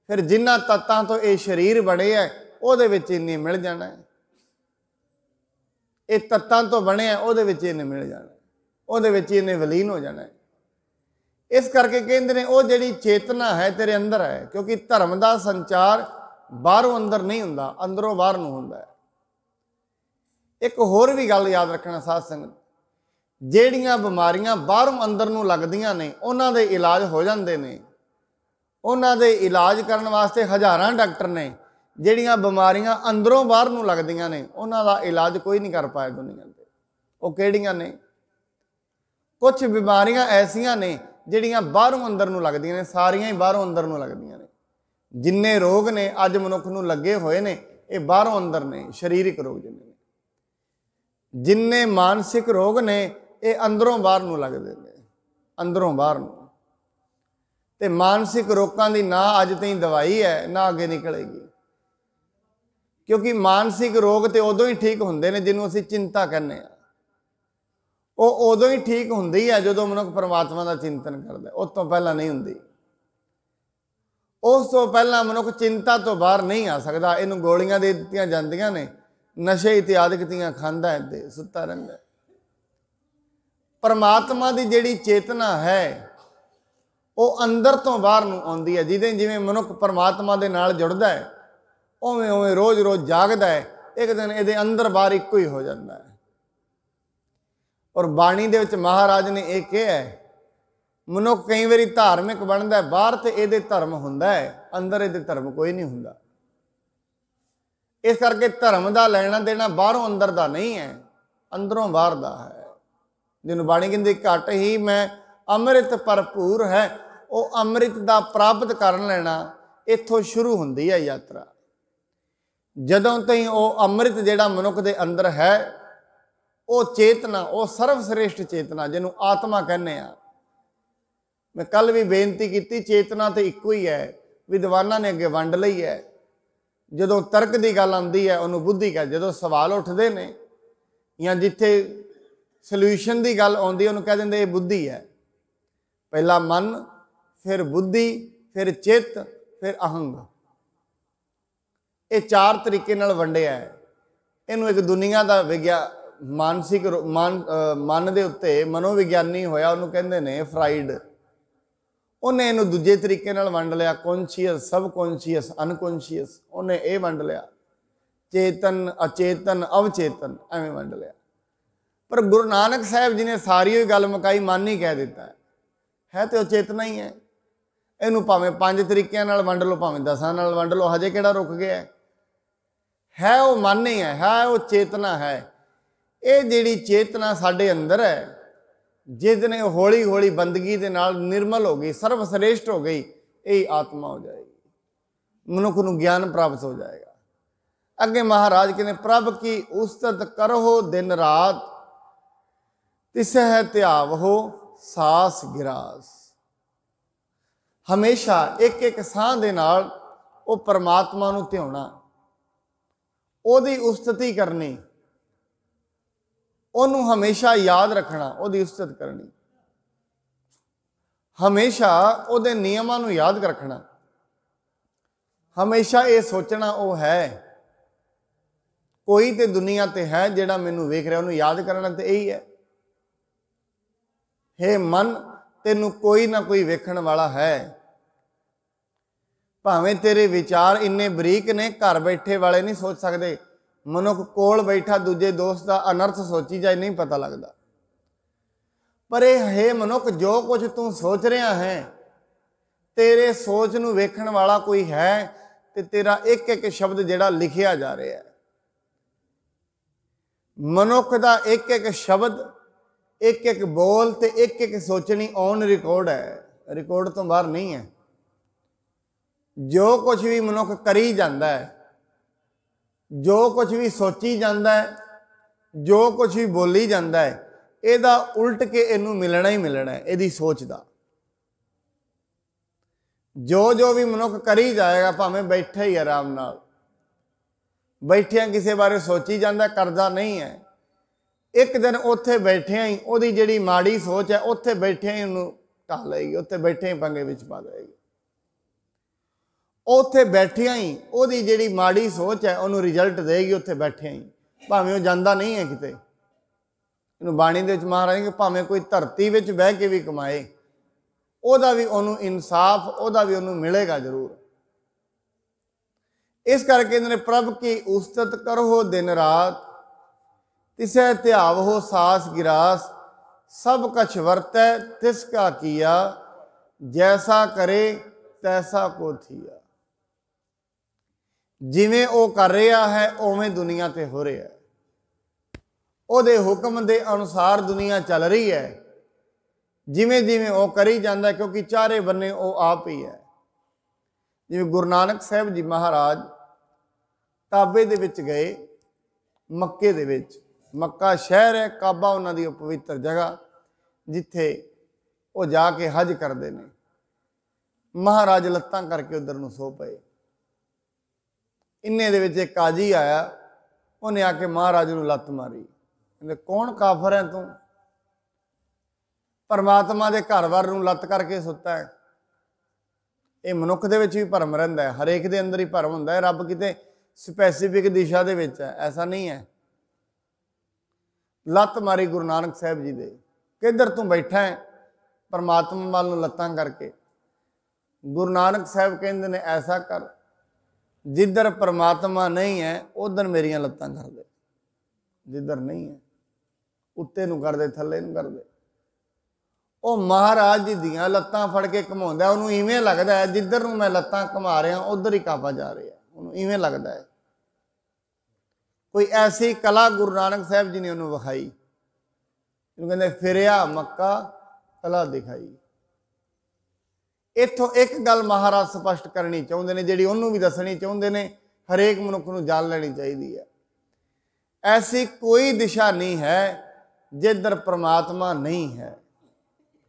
फिर जिन्हां तत्तां तो ये शरीर बने है उहदे विच इन्ने मिल जाना है। ये तत्तां तो बने है उहदे विच इन्ने मिल जाना है, उहदे विच इन्ने विलीन हो जाना है। इस करके कहते हैं वो जिहड़ी चेतना है तेरे अंदर है, क्योंकि धर्म का संचार बाहरों अंदर नहीं हुंदा, अंदरों बाहर नूं हुंदा है। एक होर भी गल याद रखना साध संगत, जिहड़ियां बीमारियां बाहरों अंदर नूं लगदियां ने उन्हां दे इलाज हो जांदे ने, उन्हां दे इलाज करन वास्ते हज़ारां डॉक्टर ने। जिहड़ियां बीमारियां अंदरों बाहर नूं लगदियां ने उन्हां दा इलाज कोई नहीं कर पाया दुनिया ते। वो किहड़ियां ने? कुछ बीमारियां ऐसियां ने जिहड़ियां बाहरों अंदर नूं लगदियां ने, सारियां ही बाहरों अंदर नूं लगदियां ने। जिन्ने रोग ने अज मनुख नूं लगे हुए ने ये बाहरों अंदर ने, शरीरिक रोग जिन्ने ने। जिन्ने मानसिक रोग ने ये अंदरों बाहर नूं लगदे ने, अंदरों बाहर नूं। ते मानसिक रोगां दी ना अज ताईं दवाई है ना अगे निकलेगी, क्योंकि मानसिक रोग तो उदों ही ठीक होंदे ने जिन्हों असीं चिंता कहने आ। वो उदों ही ठीक हुंदी है जदों मनुख परमात्मा का चिंतन करदा, उस तो पहला नहीं हुंदी। उस तो पहला मनुख चिंता तो बाहर नहीं आ सकदा। इनूं गोलियां दे दित्तियां जांदियां ने, नशे इत्यादिक दियां खांदा है ते सुत्ता रहिंदा। परमात्मा की जिहड़ी चेतना है वो अंदर तो बाहर नूं आउंदी है। जिवें जिवें मनुख परमात्मा दे नाल जुड़दा है उवें उवें रोज़ रोज़ जागदा है, एक दिन इहदे अंदर बाहर इक्को ही हो जाता है। और बाणी दे विच महाराज ने यह कहा है, मनुख कई बारी धार्मिक बनता है, बाहर तो ये धर्म हुंदा है, अंदर ये धर्म कोई नहीं हुंदा। इस करके धर्म का लेना देना बाहरों अंदर का नहीं है, अंदरों बाहर का है। जिन्होंने बाणी कहती घट ही मैं अमृत भरपूर है, वो अमृत का प्राप्त कर लेना इत्थों शुरू हुंदी है यात्रा। जदों तई वो अमृत जिहड़ा मनुख दे अंदर है, वो चेतना, वो सर्वश्रेष्ठ चेतना जिन्हों आत्मा कहने आ। मैं कल भी बेनती की, चेतना तो इक्को ही है, विद्वाना ने अगे वंड लई है। जदों तर्क की गल आती है उन्होंने बुद्धि कह, जदों सवाल उठते हैं या जिथे सल्यूशन की गल आती है उन्होंने कह देंगे ये बुद्धि है। पहला मन, फिर बुद्धि, फिर चित्त, फिर अहंग। ये 4 तरीके नाल वंडिया है। इनू एक दुनिया का मानसिक मन के उत्ते मनोविग्यानी होया, उन्होंने कहते हैं फ्राइड। उन्हें इनू दूजे तरीके नाल वंड लिया, कॉन्शियस, सब कॉन्शियस, अनकॉन्शियस। उन्हें ये वंड लिया चेतन, अचेतन, अवचेतन, एवें वंड लिया। पर गुरु नानक साहब जी ने सारी ही गल मुकाई, मन ही कह दिता है तो चेतना ही है। इनू भावें 5 तरीकों नाल वंड लो, भावें 10 नाल वंड लो, हजे किहड़ा रुक गया है वो मन ही है वो चेतना है। ये जिहड़ी चेतना साडे अंदर है, जिस दिन हौली हौली बंदगी दे नाल निर्मल हो गई, सर्वश्रेष्ठ हो गई, यही आत्मा हो जाएगी, मनुख नूं ज्ञान प्राप्त हो जाएगा। अगे महाराज कहते प्रभ की उस्तत करो दिन रात, तिसह त्याव हो सास गिरास। हमेशा एक एक साह दे नाल वो परमात्मा नूं ध्याउणा, ओदी उस्तति करनी, ओनू हमेशा याद रखना, ओदी उस्तत करनी, हमेशा ओदे नियमां नूं याद रखना, हमेशा ये सोचना वो है कोई तो दुनिया ते है जिहड़ा मैनू वेख रहा, उन्होंने याद करना तो यही है। हे मन, तेनू कोई ना कोई वेखण वाला है। भावें तेरे विचार इन्ने बरीक ने, घर बैठे वाले नहीं सोच सकते। मनुख कोल बैठा दूजे दोस्त का अनर्थ सोची जाए, नहीं पता लगता। पर यह हे मनुख, जो कुछ तू सोच रहा है, तेरे सोच नूं वेखण वाला कोई है, तो तेरा एक एक शब्द जिहड़ा लिखिया जा रहा है। मनुख का एक एक शब्द, एक एक बोल ते एक एक सोचनी ऑन रिकॉर्ड है, रिकॉर्ड तो बाहर नहीं है। जो कुछ भी मनुख करी जाता है, जो कुछ भी सोची जाता है, जो कुछ भी बोली जाता है, ਇਹਦਾ उल्ट के इनू मिलना ही मिलना है, ਇਹਦੀ सोच का। जो भी मनुख करी जाएगा, भावें बैठे ही आराम नाल, बैठिया किसी बारे सोची जाता, करदा नहीं है। एक दिन उत्थे बैठिया ही ओदी जिहड़ी माड़ी सोच है, उत्थे बैठिया ही उन्होंने ਢਾਹ ਲਏਗੀ, ਉੱਥੇ ਬੈਠੇ ਹੀ ਪੰਗੇ ਵਿੱਚ ਪਾ ਦੇਗੀ। ਉੱਥੇ ਬੈਠਿਆਂ ਹੀ ਉਹਦੀ ਜਿਹੜੀ ਮਾੜੀ ਸੋਚ ਹੈ ਉਹਨੂੰ ਰਿਜ਼ਲਟ ਦੇਗੀ ਉੱਥੇ ਬੈਠਿਆਂ ਹੀ, ਭਾਵੇਂ ਉਹ ਜਾਂਦਾ ਨਹੀਂ ਹੈ ਕਿਤੇ। ਇਹਨੂੰ ਬਾਣੀ ਦੇ ਵਿੱਚ ਮਹਾਰਾਜ ਕਿ ਭਾਵੇਂ ਕੋਈ ਧਰਤੀ ਵਿੱਚ ਬਹਿ ਕੇ ਵੀ ਕਮਾਏ, ਉਹਦਾ ਵੀ ਉਹਨੂੰ ਇਨਸਾਫ, ਉਹਦਾ ਵੀ ਉਹਨੂੰ ਮਿਲੇਗਾ ਜ਼ਰੂਰ। ਇਸ ਕਰਕੇ ਕਹਿੰਦੇ ਨੇ ਪ੍ਰਭ ਕੀ ਉਸਤਤ ਕਰੋ ਦਿਨ ਰਾਤ, ਤਿਸੈ ਧਿਆਵ ਹੋ ਸਾਸ ਗਿਰਾਸ, ਸਭ ਕਛ ਵਰਤੈ ਤਿਸ ਕਾ ਕੀਆ, ਜੈਸਾ ਕਰੇ ਤੈਸਾ ਕੋ ਥੀਆ। ਜਿਵੇਂ ਉਹ ਕਰ ਰਿਹਾ ਹੈ ਉਵੇਂ ਦੁਨੀਆ ਤੇ ਹੋ ਰਿਹਾ ਹੈ, ਉਹਦੇ ਹੁਕਮ ਦੇ ਅਨੁਸਾਰ ਦੁਨੀਆ ਚੱਲ ਰਹੀ ਹੈ, ਜਿਵੇਂ ਜਿਵੇਂ ਉਹ ਕਰੀ ਜਾਂਦਾ, ਕਿਉਂਕਿ ਚਾਰੇ ਬੰਨੇ ਉਹ ਆਪ ਹੀ ਹੈ। ਜਿਵੇਂ ਗੁਰੂ ਨਾਨਕ ਸਾਹਿਬ ਜੀ ਮਹਾਰਾਜ ਕਾਬੇ ਦੇ ਵਿੱਚ ਗਏ, ਮੱਕੇ ਦੇ ਵਿੱਚ, ਮੱਕਾ ਸ਼ਹਿਰ ਹੈ, ਕਾਬਾ ਉਹਨਾਂ ਦੀ ਉਹ ਪਵਿੱਤਰ ਜਗ੍ਹਾ ਜਿੱਥੇ ਉਹ ਜਾ ਕੇ ਹਜ ਕਰਦੇ ਨੇ। ਮਹਾਰਾਜ ਲੱਤਾਂ ਕਰਕੇ ਉਧਰ ਨੂੰ ਸੋ ਪਏ। ਇੰਨੇ ਦੇ ਵਿੱਚ ਇੱਕ ਕਾਜੀ ਆਇਆ, ਉਹਨੇ ਆ ਕੇ ਮਹਾਰਾਜ ਨੂੰ ਲੱਤ ਮਾਰੀ, ਕਹਿੰਦੇ ਕੌਣ ਕਾਫਰ ਹੈ ਤੂੰ, ਪਰਮਾਤਮਾ ਦੇ ਘਰ ਵਾਰ ਨੂੰ ਲੱਤ ਕਰਕੇ ਸੁੱਤਾ ਹੈ। ਇਹ ਮਨੁੱਖ ਦੇ ਵਿੱਚ ਵੀ ਭਰਮ ਰਹਿੰਦਾ ਹੈ, ਹਰੇਕ ਦੇ ਅੰਦਰ ਹੀ ਭਰਮ ਹੁੰਦਾ ਹੈ। ਰੱਬ ਕਿਤੇ ਸਪੈਸੀਫਿਕ ਦਿਸ਼ਾ ਦੇ ਵਿੱਚ ਹੈ, ਐਸਾ ਨਹੀਂ ਹੈ। ਲੱਤ ਮਾਰੀ ਗੁਰੂ ਨਾਨਕ ਸਾਹਿਬ ਜੀ ਦੇ, ਕਿੱਧਰ ਤੂੰ ਬੈਠਾ ਹੈ, ਪਰਮਾਤਮਾ ਵੱਲ ਨੂੰ ਲੱਤਾਂ ਕਰਕੇ। ਗੁਰੂ ਨਾਨਕ ਸਾਹਿਬ ਕਹਿੰਦੇ ਨੇ ਐਸਾ ਕਰ, ਜਿੱਧਰ ਪਰਮਾਤਮਾ ਨਹੀਂ ਹੈ ਉਧਰ ਮੇਰੀਆਂ ਲੱਤਾਂ ਕਰ ਦੇ, ਜਿੱਧਰ ਨਹੀਂ ਹੈ ਉੱਤੇ ਨੂੰ ਕਰ ਦੇ, ਥੱਲੇ ਨੂੰ ਕਰ ਦੇ। ਉਹ ਮਹਾਰਾਜ ਜੀ ਦੀਆਂ ਲੱਤਾਂ ਫੜ ਕੇ ਘੁਮਾਉਂਦਾ, ਉਹਨੂੰ ਇਵੇਂ ਲੱਗਦਾ ਹੈ ਜਿੱਧਰ ਨੂੰ ਮੈਂ ਲੱਤਾਂ ਘੁਮਾ ਰਿਹਾ ਉਧਰ ਹੀ ਕਾਬਾ ਜਾ ਰਿਹਾ, ਉਹਨੂੰ ਇਵੇਂ ਲੱਗਦਾ ਹੈ। ਕੋਈ ਐਸੀ ਕਲਾ ਗੁਰੂ ਨਾਨਕ ਸਾਹਿਬ ਜੀ ਨੇ ਉਹਨੂੰ ਵਿਖਾਈ, ਇਹਨੂੰ ਕਹਿੰਦੇ ਫਿਰਿਆ ਮੱਕਾ ਕਲਾ ਦਿਖਾਈ। ਇੱਥੋਂ ਇੱਕ ਗੱਲ ਮਹਾਰਾਜ ਸਪਸ਼ਟ ਕਰਨੀ ਚਾਹੁੰਦੇ ਨੇ, ਜਿਹੜੀ ਉਹਨੂੰ ਵੀ ਦੱਸਣੀ ਚਾਹੁੰਦੇ ਨੇ, ਹਰੇਕ ਮਨੁੱਖ ਨੂੰ ਜਾਣ ਲੈਣੀ ਚਾਹੀਦੀ ਹੈ। ਐਸੀ ਕੋਈ ਦਿਸ਼ਾ ਨਹੀਂ ਹੈ ਜਿੱਧਰ ਪ੍ਰਮਾਤਮਾ ਨਹੀਂ ਹੈ।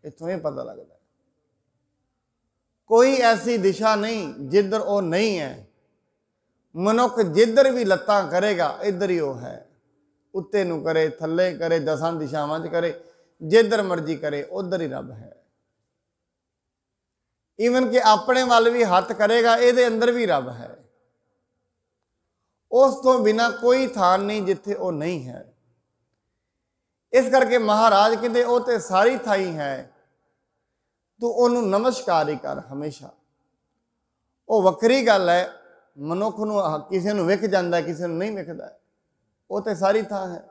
ਇੱਥੋਂ ਇਹ ਪਤਾ ਲੱਗਦਾ ਕੋਈ ਐਸੀ ਦਿਸ਼ਾ ਨਹੀਂ ਜਿੱਧਰ ਉਹ ਨਹੀਂ ਹੈ। ਮਨੁੱਖ ਜਿੱਧਰ ਵੀ ਲੱਤਾਂ ਕਰੇਗਾ ਇੱਧਰ ਹੀ ਉਹ ਹੈ, ਉੱਤੇ ਨੂੰ ਕਰੇ, ਥੱਲੇ ਕਰੇ, ਦਸਾਂ ਦਿਸ਼ਾਵਾਂ 'ਚ ਕਰੇ, ਜਿੱਧਰ ਮਰਜ਼ੀ ਕਰੇ ਉਧਰ ਹੀ ਰੱਬ ਹੈ। ਈਵਨ ਕਿ ਆਪਣੇ ਵੱਲ ਵੀ ਹੱਥ ਕਰੇਗਾ, ਇਹਦੇ ਅੰਦਰ ਵੀ ਰੱਬ ਹੈ। ਉਸ ਤੋਂ ਬਿਨਾਂ ਕੋਈ ਥਾਂ ਨਹੀਂ ਜਿੱਥੇ ਉਹ ਨਹੀਂ ਹੈ। ਇਸ ਕਰਕੇ ਮਹਾਰਾਜ ਕਹਿੰਦੇ ਉਹ ਤੇ ਸਾਰੀ ਥਾਈ ਹੈ, ਤੂੰ ਉਹਨੂੰ ਨਮਸਕਾਰ ਹੀ ਕਰ ਹਮੇਸ਼ਾ। ਉਹ ਵੱਖਰੀ ਗੱਲ ਹੈ, ਮਨੁੱਖ ਨੂੰ ਕਿਸੇ ਨੂੰ ਵਿਖ ਜਾਂਦਾ, ਕਿਸੇ ਨੂੰ ਨਹੀਂ ਵਿਖਦਾ, ਉਹ ਤੇ ਸਾਰੀ ਥਾਂ ਹੈ।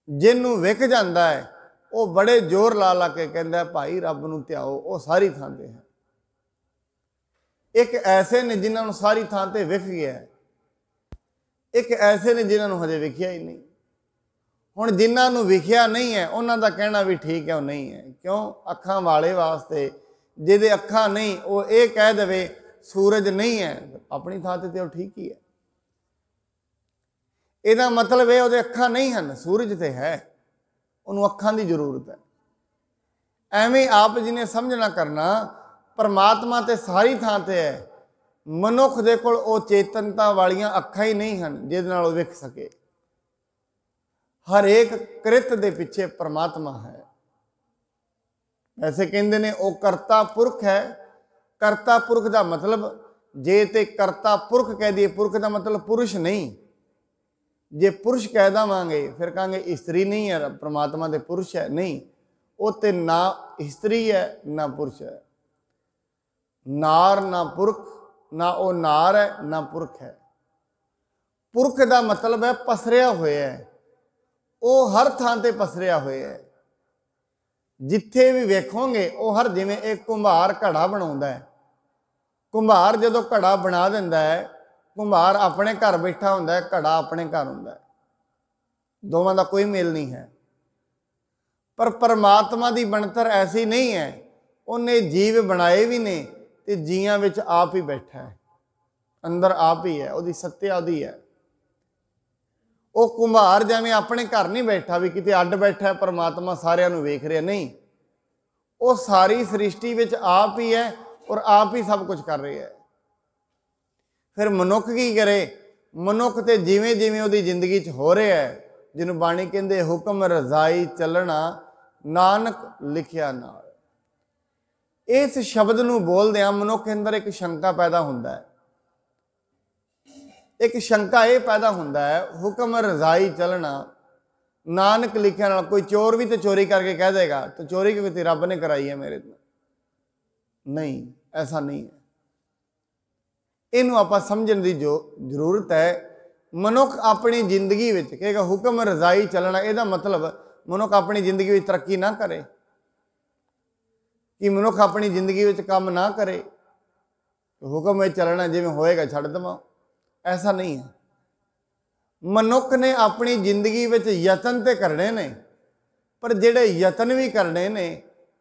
ਜਿਹਨੂੰ ਵਿਖ ਜਾਂਦਾ ਹੈ ਉਹ ਬੜੇ ਜ਼ੋਰ ਲਾ ਲਾ ਕੇ ਕਹਿੰਦਾ ਭਾਈ ਰੱਬ ਨੂੰ ਧਿਆਓ, ਉਹ ਸਾਰੀ ਥਾਂ ਤੇ ਹੈ। ਇੱਕ ਐਸੇ ਨੇ ਜਿਨ੍ਹਾਂ ਨੂੰ ਸਾਰੀ ਥਾਂ ਤੇ ਵਿਖ ਗਿਆ, ਇੱਕ ਐਸੇ ਨੇ ਜਿਨ੍ਹਾਂ ਨੂੰ ਹਜੇ ਵਿਖਿਆ ਹੀ ਨਹੀਂ। ਹੁਣ ਜਿਨ੍ਹਾਂ ਨੂੰ ਵਿਖਿਆ ਨਹੀਂ ਹੈ ਉਹਨਾਂ ਦਾ ਕਹਿਣਾ ਵੀ ਠੀਕ ਹੈ, ਉਹ ਨਹੀਂ ਹੈ। ਕਿਉਂ? ਅੱਖਾਂ ਵਾਲੇ ਵਾਸਤੇ, ਜਿਹਦੇ ਅੱਖਾਂ ਨਹੀਂ ਉਹ ਇਹ ਕਹਿ ਦੇਵੇ ਸੂਰਜ ਨਹੀਂ ਹੈ, ਆਪਣੀ ਥਾਂ ਤੇ ਉਹ ਠੀਕ ਹੀ ਹੈ। ਇਹਦਾ ਮਤਲਬ ਇਹ ਉਹਦੇ ਅੱਖਾਂ ਨਹੀਂ ਹਨ, ਸੂਰਜ ਤੇ ਹੈ, ਉਹਨੂੰ ਅੱਖਾਂ ਦੀ ਜ਼ਰੂਰਤ ਹੈ। ਐਵੇਂ ਆਪ ਜੀ ਨੇ ਸਮਝਣਾ ਕਰਨਾ, ਪਰਮਾਤਮਾ ਤੇ ਸਾਰੀ ਥਾਂ ਤੇ ਹੈ, ਮਨੁੱਖ ਦੇ ਕੋਲ ਉਹ ਚੇਤਨਤਾ ਵਾਲੀਆਂ ਅੱਖਾਂ ਹੀ ਨਹੀਂ ਹਨ ਜਿਹਦੇ ਨਾਲ ਉਹ ਵੇਖ ਸਕੇ। ਹਰੇਕ ਕ੍ਰਿਤ ਦੇ ਪਿੱਛੇ ਪਰਮਾਤਮਾ ਹੈ। ਵੈਸੇ ਕਹਿੰਦੇ ਨੇ ਉਹ ਕਰਤਾ ਪੁਰਖ ਹੈ। ਕਰਤਾ ਪੁਰਖ ਦਾ ਮਤਲਬ, ਜੇ ਤੇ ਕਰਤਾ ਪੁਰਖ ਕਹਿ ਦਈਏ, ਪੁਰਖ ਦਾ ਮਤਲਬ ਪੁਰਸ਼ ਨਹੀਂ। ਜੇ ਪੁਰਸ਼ ਕਹਿ ਦੇਵਾਂਗੇ ਫਿਰ ਕਹਾਂਗੇ ਇਸਤਰੀ ਨਹੀਂ ਹੈ, ਪਰਮਾਤਮਾ ਦੇ ਪੁਰਸ਼ ਹੈ। ਨਹੀਂ, ਉਹ ਤੇ ਨਾ ਇਸਤਰੀ ਹੈ ਨਾ ਪੁਰਸ਼ ਹੈ, ਨਾਰ ਨਾ ਪੁਰਖ, ਨਾ ਉਹ ਨਾਰ ਹੈ ਨਾ ਪੁਰਖ ਹੈ। ਪੁਰਖ ਦਾ ਮਤਲਬ ਹੈ ਪਸਰਿਆ ਹੋਇਆ ਹੈ, ਉਹ ਹਰ ਥਾਂ ਤੇ ਪਸਰਿਆ ਹੋਇਆ ਹੈ। ਜਿੱਥੇ ਵੀ ਵੇਖੋਗੇ ਉਹ ਹਰ, ਜਿਵੇਂ ਇੱਕ ਕੁੰਭਾਰ ਘੜਾ ਬਣਾਉਂਦਾ ਹੈ, ਕੁੰਭਾਰ ਜਦੋਂ ਘੜਾ ਬਣਾ ਦਿੰਦਾ ਹੈ, ਕੁੰਭਾਰ ਆਪਣੇ ਘਰ ਬੈਠਾ ਹੁੰਦਾ ਹੈ, ਘੜਾ ਆਪਣੇ ਘਰ ਹੁੰਦਾ ਹੈ, ਦੋਵਾਂ ਦਾ ਕੋਈ ਮੇਲ ਨਹੀਂ ਹੈ। ਪਰ ਪਰਮਾਤਮਾ ਦੀ ਬਣਤਰ ਐਸੀ ਨਹੀਂ ਹੈ, ਉਹਨੇ ਜੀਵ ਬਣਾਏ ਵੀ ਨੇ ਤੇ ਜੀਆਂ ਵਿੱਚ ਆਪ ਹੀ ਬੈਠਾ ਹੈ, ਅੰਦਰ ਆਪ ਹੀ ਹੈ, ਉਹਦੀ ਸੱਤਿਆ ਉਹਦੀ ਹੈ। ਉਹ ਕੁੰਭਾਰ ਜਿਵੇਂ ਆਪਣੇ ਘਰ ਨਹੀਂ ਬੈਠਾ ਵੀ ਕਿਤੇ ਅੱਡ ਬੈਠਾ, ਪਰਮਾਤਮਾ ਸਾਰਿਆਂ ਨੂੰ ਵੇਖ ਰਿਹਾ, ਨਹੀਂ, ਉਹ ਸਾਰੀ ਸ੍ਰਿਸ਼ਟੀ ਵਿੱਚ ਆਪ ਹੀ ਹੈ ਔਰ ਆਪ ਹੀ ਸਭ ਕੁਝ ਕਰ ਰਿਹਾ ਹੈ। ਫਿਰ ਮਨੁੱਖ ਕੀ ਕਰੇ? ਮਨੁੱਖ ਤੇ ਜਿਵੇਂ ਜਿਵੇਂ ਉਹਦੀ ਜ਼ਿੰਦਗੀ 'ਚ ਹੋ ਰਿਹਾ ਹੈ, ਜਿਹਨੂੰ ਬਾਣੀ ਕਹਿੰਦੇ ਹੁਕਮ ਰਜ਼ਾਈ ਚੱਲਣਾ ਨਾਨਕ ਲਿਖਿਆ ਨਾਲ, इस शब्द नूं बोलदिआं मनुख अंदर एक शंका पैदा हुंदा है। एक शंका ये पैदा हुंदा है, हुक्म रजाई चलना, नानक लिखिया नाल कोई चोर भी तो चोरी करके कह देगा तो चोरी क्यों की रब ने कराई है मेरे तो? नहीं, ऐसा नहीं है। इनू आपां समझण दी जो जरूरत है। मनुख अपनी जिंदगी विच कहेगा हुक्म रजाई चलना, इहदा मतलब मनुख अपनी जिंदगी विच तरक्की ना करे, कि मनुख अपनी जिंदगी विच काम ना करे, हुक्म में चलना जिवें होएगा छड्ड देवां, ऐसा नहीं है। मनुख ने अपनी जिंदगी विच यतन ते करने ने, पर जिहड़े यतन भी करने ने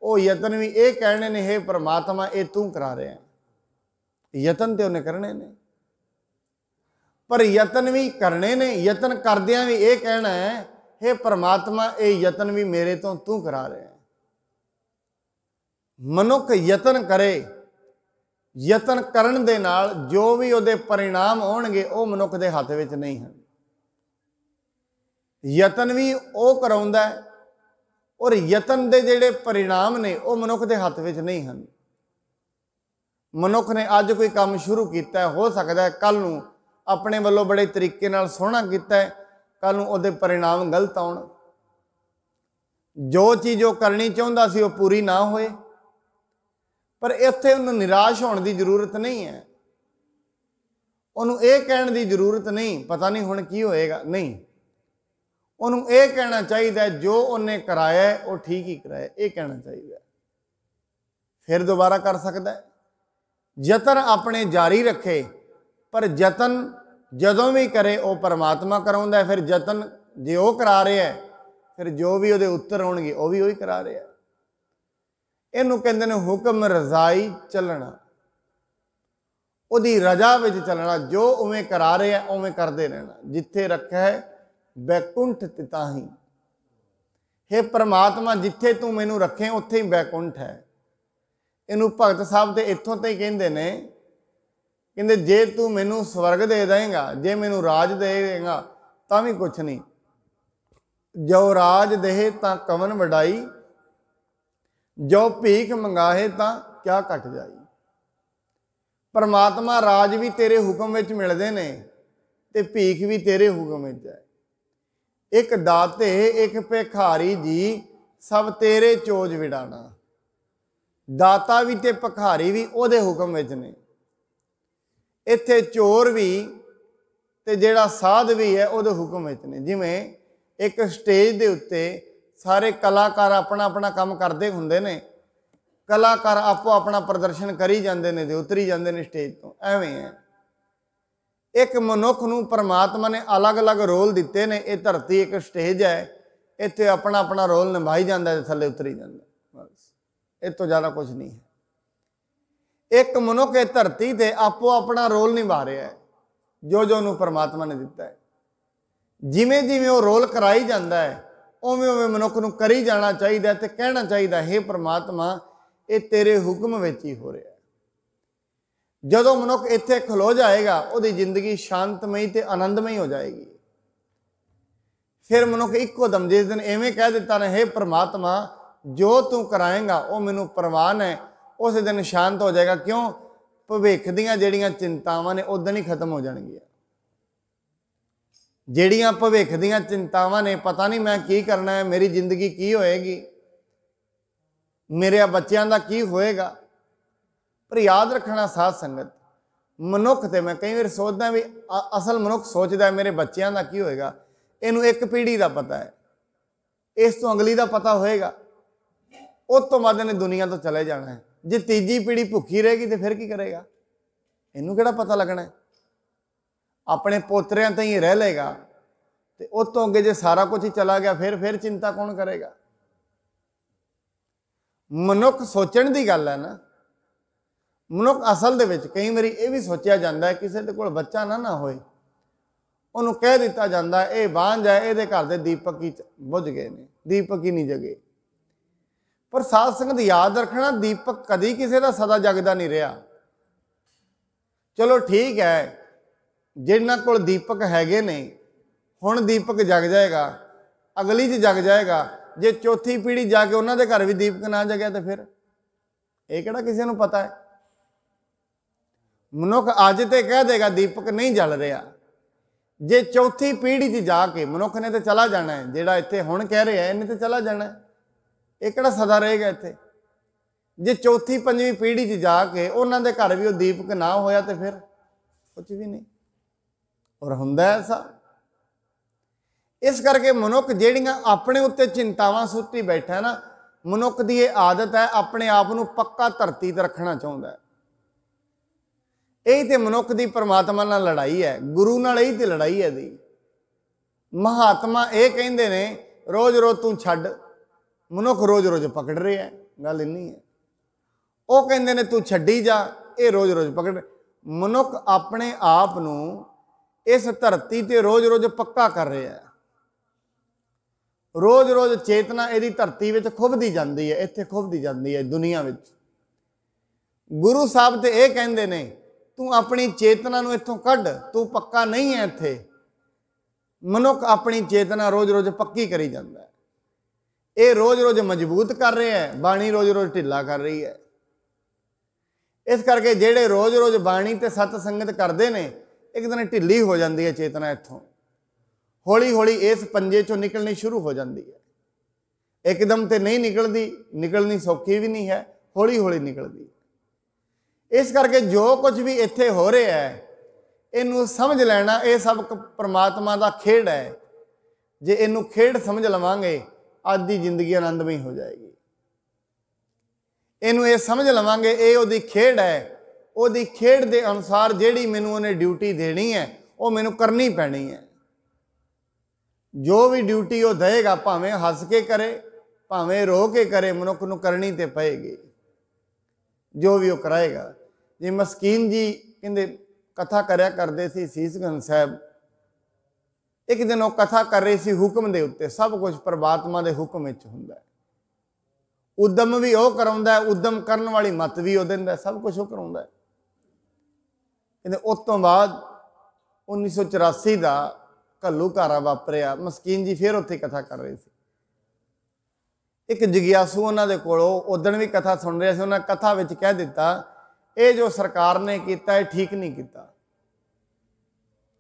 वो यतन भी ये कहने ने हे परमात्मा ये तू करा रहा है। यतन तो उन्हें करने ने, पर यतन भी करने ने, यतन करदियां भी ये कहना है हे परमात्मा ये यतन भी मेरे तो तू करा रहा है। मनुख यतन करे, यतन करन दे नाल जो भी उहदे परिणाम होणगे वो मनुख दे हत्थ विच नहीं हैं। यतन भी वो कराउंदा है और यतन दे जिहड़े परिणाम ने वो मनुख दे हत्थ विच नहीं हैं। मनुख ने अज कोई काम शुरू किया है, हो सकता है कल नूं अपने वालों बड़े तरीके नाल सोहना किया है, कल नूं उहदे परिणाम गलत आउण, जो चीज़ वो करनी चाहुंदा सी वो पूरी ना होए। पर इत्थे उन्हें निराश होने की जरूरत नहीं है, उन्होंने ये कहने की जरूरत नहीं पता नहीं हुण की होएगा, नहीं, उन्होंने ये कहना चाहिए जो उन्हें कराया है वो ठीक ही कराया, ये कहना चाहिए, फिर दोबारा कर सकता है। यतन अपने जारी रखे, पर यतन जदों भी करे वो परमात्मा कराउंदा है। फिर यतन जे वो करा रहा है फिर जो भी उहदे उत्तर आउणगे वो भी वही करा रहा है। इनू कहते हैं हुक्म रजाई चलना, उहदी रजा विच चलना, जो उवें करा रहे हैं उवें करते रहना। जिथे रखा है बैकुंठ तिताही, हे परमात्मा जिथे तू मैनू रखे उत्थे ही बैकुंठ है। इनू भगत साहब तो इत्थों तो ही कहते ने, कहते जे तू मैनू स्वर्ग दे देगा, जे मैनू राज दे देगा तां भी कुछ नहीं, जो राज दे तां कवन वडाई, जो भीख मंगाहे तां क्या घट जाई। परमात्मा राज भी तेरे हुक्म विच मिलदे ने ते भीख भी तेरे हुक्म विच है। एक दाते एक भिखारी जी सब तेरे चोज विडाना, दाता भी ते भिखारी भी उहदे हुक्म विच ने। इत्थे चोर भी ते जिहड़ा साध भी है उहदे हुक्म विच ने। जिवें एक स्टेज दे उत्ते सारे कलाकार अपना अपना काम करते हुंदे ने, कलाकार आपो अपना प्रदर्शन करी जाते हैं तो उतरी जाते हैं स्टेज तो, एवें है। एक मनुख नूं परमात्मा ने अलग अलग रोल दिते ने, यह धरती एक स्टेज है, इत्थे अपना अपना रोल निभाई जाता है, थले उतरी जाता, बस इस तो ज़्यादा कुछ नहीं है। एक मनुख इस धरती से आपो अपना रोल निभा रहा है, जो जो उन्होंने परमात्मा ने दिता है। जिमें जिमें वो रोल कराई जाता है उवें उवें मनुख नूं करी जाना चाहिए ते कहना चाहिए हे परमात्मा ये तेरे हुक्म विच ही हो रहा है। जदों मनुख इत्थे खलो जाएगा उहदी जिंदगी शांतमई ते आनंदमई हो जाएगी। फिर मनुख इक्को दम जिस दिन इवें कह दिता ने हे परमात्मा जो तू कराएगा वो मैनू परवान है, उस दिन शांत हो जाएगा। क्यों? भविख दीयां जिहड़ियां चिंतावां ने उदन ही खत्म हो जाएंगियां। जिहड़ियां भविख दीयां चिंतावां ने, पता नहीं मैं की करना है, मेरी जिंदगी की होएगी, मेरे बच्चों का की होएगा। पर याद रखना साध संगत, मनुख ते मैं कई बार सोचदा भी असल मनुख सोचता है मेरे बच्चों का की होएगा, इनू एक पीढ़ी का पता है, इस तो अगली का पता होएगा, उस तो बाद ने दुनिया तो चले जाना है। जे तीजी पीढ़ी भुखी रहेगी तो फिर की करेगा, इनू किहड़ा पता लगना है। अपने पोतरियां तो ही रह लेगा तो उस तो अगे जो सारा कुछ ही चला गया फिर चिंता कौन करेगा। मनुख सोचण की गल है ना। मनुख असल दे विच कई बार यह भी सोचा जाता है किसी के कोल बच्चा ना होए, उन्होंने कह दिता जाता है ये बांझ है, ये घर के दीपक ही बुझ गए ने, दीपक ही नहीं जगे। पर साध संगत याद रखना दीपक कदी किसी का सदा जगदा नहीं रहा। चलो ठीक है जिन्हां कोल दीपक हैगे ने हुण दीपक जग जाएगा, अगली च जग जाएगा, जे चौथी पीढ़ी जाके उन्होंने घर भी दीपक ना जगया तो फिर ਇਹ ਕਿਹੜਾ ਕਿਸੇ ਨੂੰ ਪਤਾ ਹੈ। ਮਨੁੱਖ ਅੱਜ ਤੇ ਕਹਿ ਦੇਗਾ ਦੀਪਕ ਨਹੀਂ ਜਲ ਰਿਹਾ, ਜੇ ਚੌਥੀ ਪੀੜ੍ਹੀ 'ਚ ਜਾ ਕੇ ਮਨੁੱਖ ਨੇ ਤੇ ਚਲਾ ਜਾਣਾ ਹੈ। ਜਿਹੜਾ ਇੱਥੇ ਹੁਣ ਕਹਿ ਰਿਹਾ ਇਹਨੇ ਤੇ ਚਲਾ ਜਾਣਾ ਹੈ, ਇਹ ਕਿਹੜਾ ਸਦਾ ਰਹੇਗਾ ਇੱਥੇ। ਜੇ ਚੌਥੀ ਪੰਜਵੀਂ ਪੀੜ੍ਹੀ 'ਚ ਜਾ ਕੇ ਉਹਨਾਂ ਦੇ ਘਰ ਵੀ ਉਹ ਦੀਪਕ ਨਾ ਹੋਇਆ ਤੇ ਫਿਰ ਕੁਝ ਵੀ ਨਹੀਂ। ਔਰ ਹੁੰਦਾ ਐਸਾ। ਇਸ ਕਰਕੇ ਮਨੁੱਖ ਜਿਹੜੀਆਂ ਆਪਣੇ ਉੱਤੇ ਚਿੰਤਾਵਾਂ ਸੁੱਟੀ ਬੈਠਾ ਨਾ, ਮਨੁੱਖ ਦੀ ਇਹ ਆਦਤ ਹੈ ਆਪਣੇ ਆਪ ਨੂੰ ਪੱਕਾ ਧਰਤੀ ਤੇ ਰੱਖਣਾ ਚਾਹੁੰਦਾ ਹੈ। ਇਹ ਤੇ ਮਨੁੱਖ ਦੀ ਪਰਮਾਤਮਾ ਨਾਲ ਲੜਾਈ ਹੈ, ਗੁਰੂ ਨਾਲ ਹੀ ਤੇ ਲੜਾਈ ਹੈ ਦੀ। ਮਹਾਤਮਾ ਇਹ ਕਹਿੰਦੇ ਨੇ ਰੋਜ਼ ਰੋਜ਼ ਤੂੰ ਛੱਡ, ਮਨੁੱਖ ਰੋਜ਼ ਰੋਜ਼ ਪਕੜ ਰਿਹਾ ਹੈ। ਗੱਲ ਇੰਨੀ ਹੈ। ਉਹ ਕਹਿੰਦੇ ਨੇ ਤੂੰ ਛੱਡੀ ਜਾ, ਇਹ ਰੋਜ਼ ਰੋਜ਼ ਪਕੜ। ਮਨੁੱਖ ਆਪਣੇ ਆਪ ਨੂੰ ਇਸ ਧਰਤੀ ਤੇ ਰੋਜ਼ ਰੋਜ਼ ਪੱਕਾ ਕਰ ਰਿਹਾ ਹੈ। ਰੋਜ਼ ਰੋਜ਼ ਚੇਤਨਾ ਇਹਦੀ ਧਰਤੀ ਵਿੱਚ ਖੁੱਭਦੀ ਜਾਂਦੀ ਹੈ, ਇੱਥੇ ਖੁੱਭਦੀ ਜਾਂਦੀ ਹੈ ਦੁਨੀਆ ਵਿੱਚ। ਗੁਰੂ ਸਾਹਿਬ ਤੇ ਇਹ ਕਹਿੰਦੇ ਨੇ ਤੂੰ ਆਪਣੀ ਚੇਤਨਾ ਨੂੰ ਇੱਥੋਂ ਕੱਢ, ਤੂੰ ਪੱਕਾ ਨਹੀਂ ਹੈ ਇੱਥੇ। ਮਨੁੱਖ ਆਪਣੀ ਚੇਤਨਾ ਰੋਜ਼ ਰੋਜ਼ ਪੱਕੀ ਕਰੀ ਜਾਂਦਾ ਹੈ। ਇਹ ਰੋਜ਼ ਰੋਜ਼ ਮਜ਼ਬੂਤ ਕਰ ਰਿਹਾ ਹੈ, ਬਾਣੀ ਰੋਜ਼ ਰੋਜ਼ ਢਿੱਲਾ ਕਰ ਰਹੀ ਹੈ। ਇਸ ਕਰਕੇ ਜਿਹੜੇ ਰੋਜ਼ ਰੋਜ਼ ਬਾਣੀ ਤੇ ਸਤ ਸੰਗਤ ਕਰਦੇ ਨੇ, ਇੱਕ ਦਿਨ ਢਿੱਲੀ ਹੋ ਜਾਂਦੀ ਹੈ ਚੇਤਨਾ। ਇੱਥੋਂ ਹੌਲੀ ਹੌਲੀ ਇਸ ਪੰਜੇ ਚੋਂ ਨਿਕਲਣੀ ਸ਼ੁਰੂ ਹੋ ਜਾਂਦੀ ਹੈ। ਇੱਕਦਮ ਤੇ ਨਹੀਂ ਨਿਕਲਦੀ, ਨਿਕਲਣੀ ਸੌਖੀ ਵੀ ਨਹੀਂ ਹੈ, ਹੌਲੀ ਹੌਲੀ ਨਿਕਲਦੀ। ਇਸ ਕਰਕੇ ਜੋ ਕੁਝ ਵੀ ਇੱਥੇ ਹੋ ਰਿਹਾ ਹੈ ਇਹਨੂੰ ਸਮਝ ਲੈਣਾ, ਇਹ ਸਭ ਪਰਮਾਤਮਾ ਦਾ ਖੇਡ ਹੈ। ਜੇ ਇਹਨੂੰ ਖੇਡ ਸਮਝ ਲਵਾਂਗੇ ਅੱਜ ਦੀ ਜ਼ਿੰਦਗੀ ਆਨੰਦਮਈ ਹੋ ਜਾਏਗੀ। ਇਹਨੂੰ ਇਹ ਸਮਝ ਲਵਾਂਗੇ ਇਹ ਉਹਦੀ ਖੇਡ ਹੈ, ਉਹਦੀ ਖੇਡ ਦੇ ਅਨੁਸਾਰ ਜਿਹੜੀ ਮੈਨੂੰ ਉਹਨੇ ਡਿਊਟੀ ਦੇਣੀ ਹੈ ਉਹ ਮੈਨੂੰ ਕਰਨੀ ਪੈਣੀ ਹੈ। ਜੋ ਵੀ ਡਿਊਟੀ ਉਹ ਦੇਗਾ, ਭਾਵੇਂ ਹੱਸ ਕੇ ਕਰੇ ਭਾਵੇਂ ਰੋ ਕੇ ਕਰੇ, ਮਨੁੱਖ ਨੂੰ ਕਰਨੀ ਤੇ ਪਏਗੀ ਜੋ ਵੀ ਉਹ ਕਰਾਏਗਾ। ਜੇ ਮਸਕੀਨ ਜੀ ਕਹਿੰਦੇ ਕਥਾ ਕਰਿਆ ਕਰਦੇ ਸੀ ਸੀਸਗੰਜ ਸਾਹਿਬ। ਇੱਕ ਦਿਨ ਉਹ ਕਥਾ ਕਰ ਰਹੇ ਸੀ ਹੁਕਮ ਦੇ ਉੱਤੇ। ਸਭ ਕੁਝ ਪਰਮਾਤਮਾ ਦੇ ਹੁਕਮ ਵਿੱਚ ਹੁੰਦਾ ਹੈ। ਉਦਮ ਵੀ ਉਹ ਕਰਾਉਂਦਾ, ਉਦਮ ਕਰਨ ਵਾਲੀ ਮੱਤ ਵੀ ਉਹ ਦਿੰਦਾ, ਸਭ ਕੁਝ ਉਹ ਕਰਾਉਂਦਾ। ਕਹਿੰਦੇ ਉਸ ਤੋਂ ਬਾਅਦ 1984 ਦਾ ਘੱਲੂਘਾਰਾ ਵਾਪਰਿਆ। ਮਸਕੀਨ ਜੀ ਫਿਰ ਉੱਥੇ ਕਥਾ ਕਰ ਰਹੇ ਸੀ। ਇੱਕ ਜਗਿਆਸੂ ਉਹਨਾਂ ਦੇ ਕੋਲੋਂ ਉਦਣ ਵੀ ਕਥਾ ਸੁਣ ਰਿਹਾ ਸੀ। ਉਹਨਾਂ ਕਥਾ ਵਿੱਚ ਕਹਿ ਦਿੱਤਾ ਇਹ ਜੋ ਸਰਕਾਰ ਨੇ ਕੀਤਾ ਇਹ ਠੀਕ ਨਹੀਂ ਕੀਤਾ।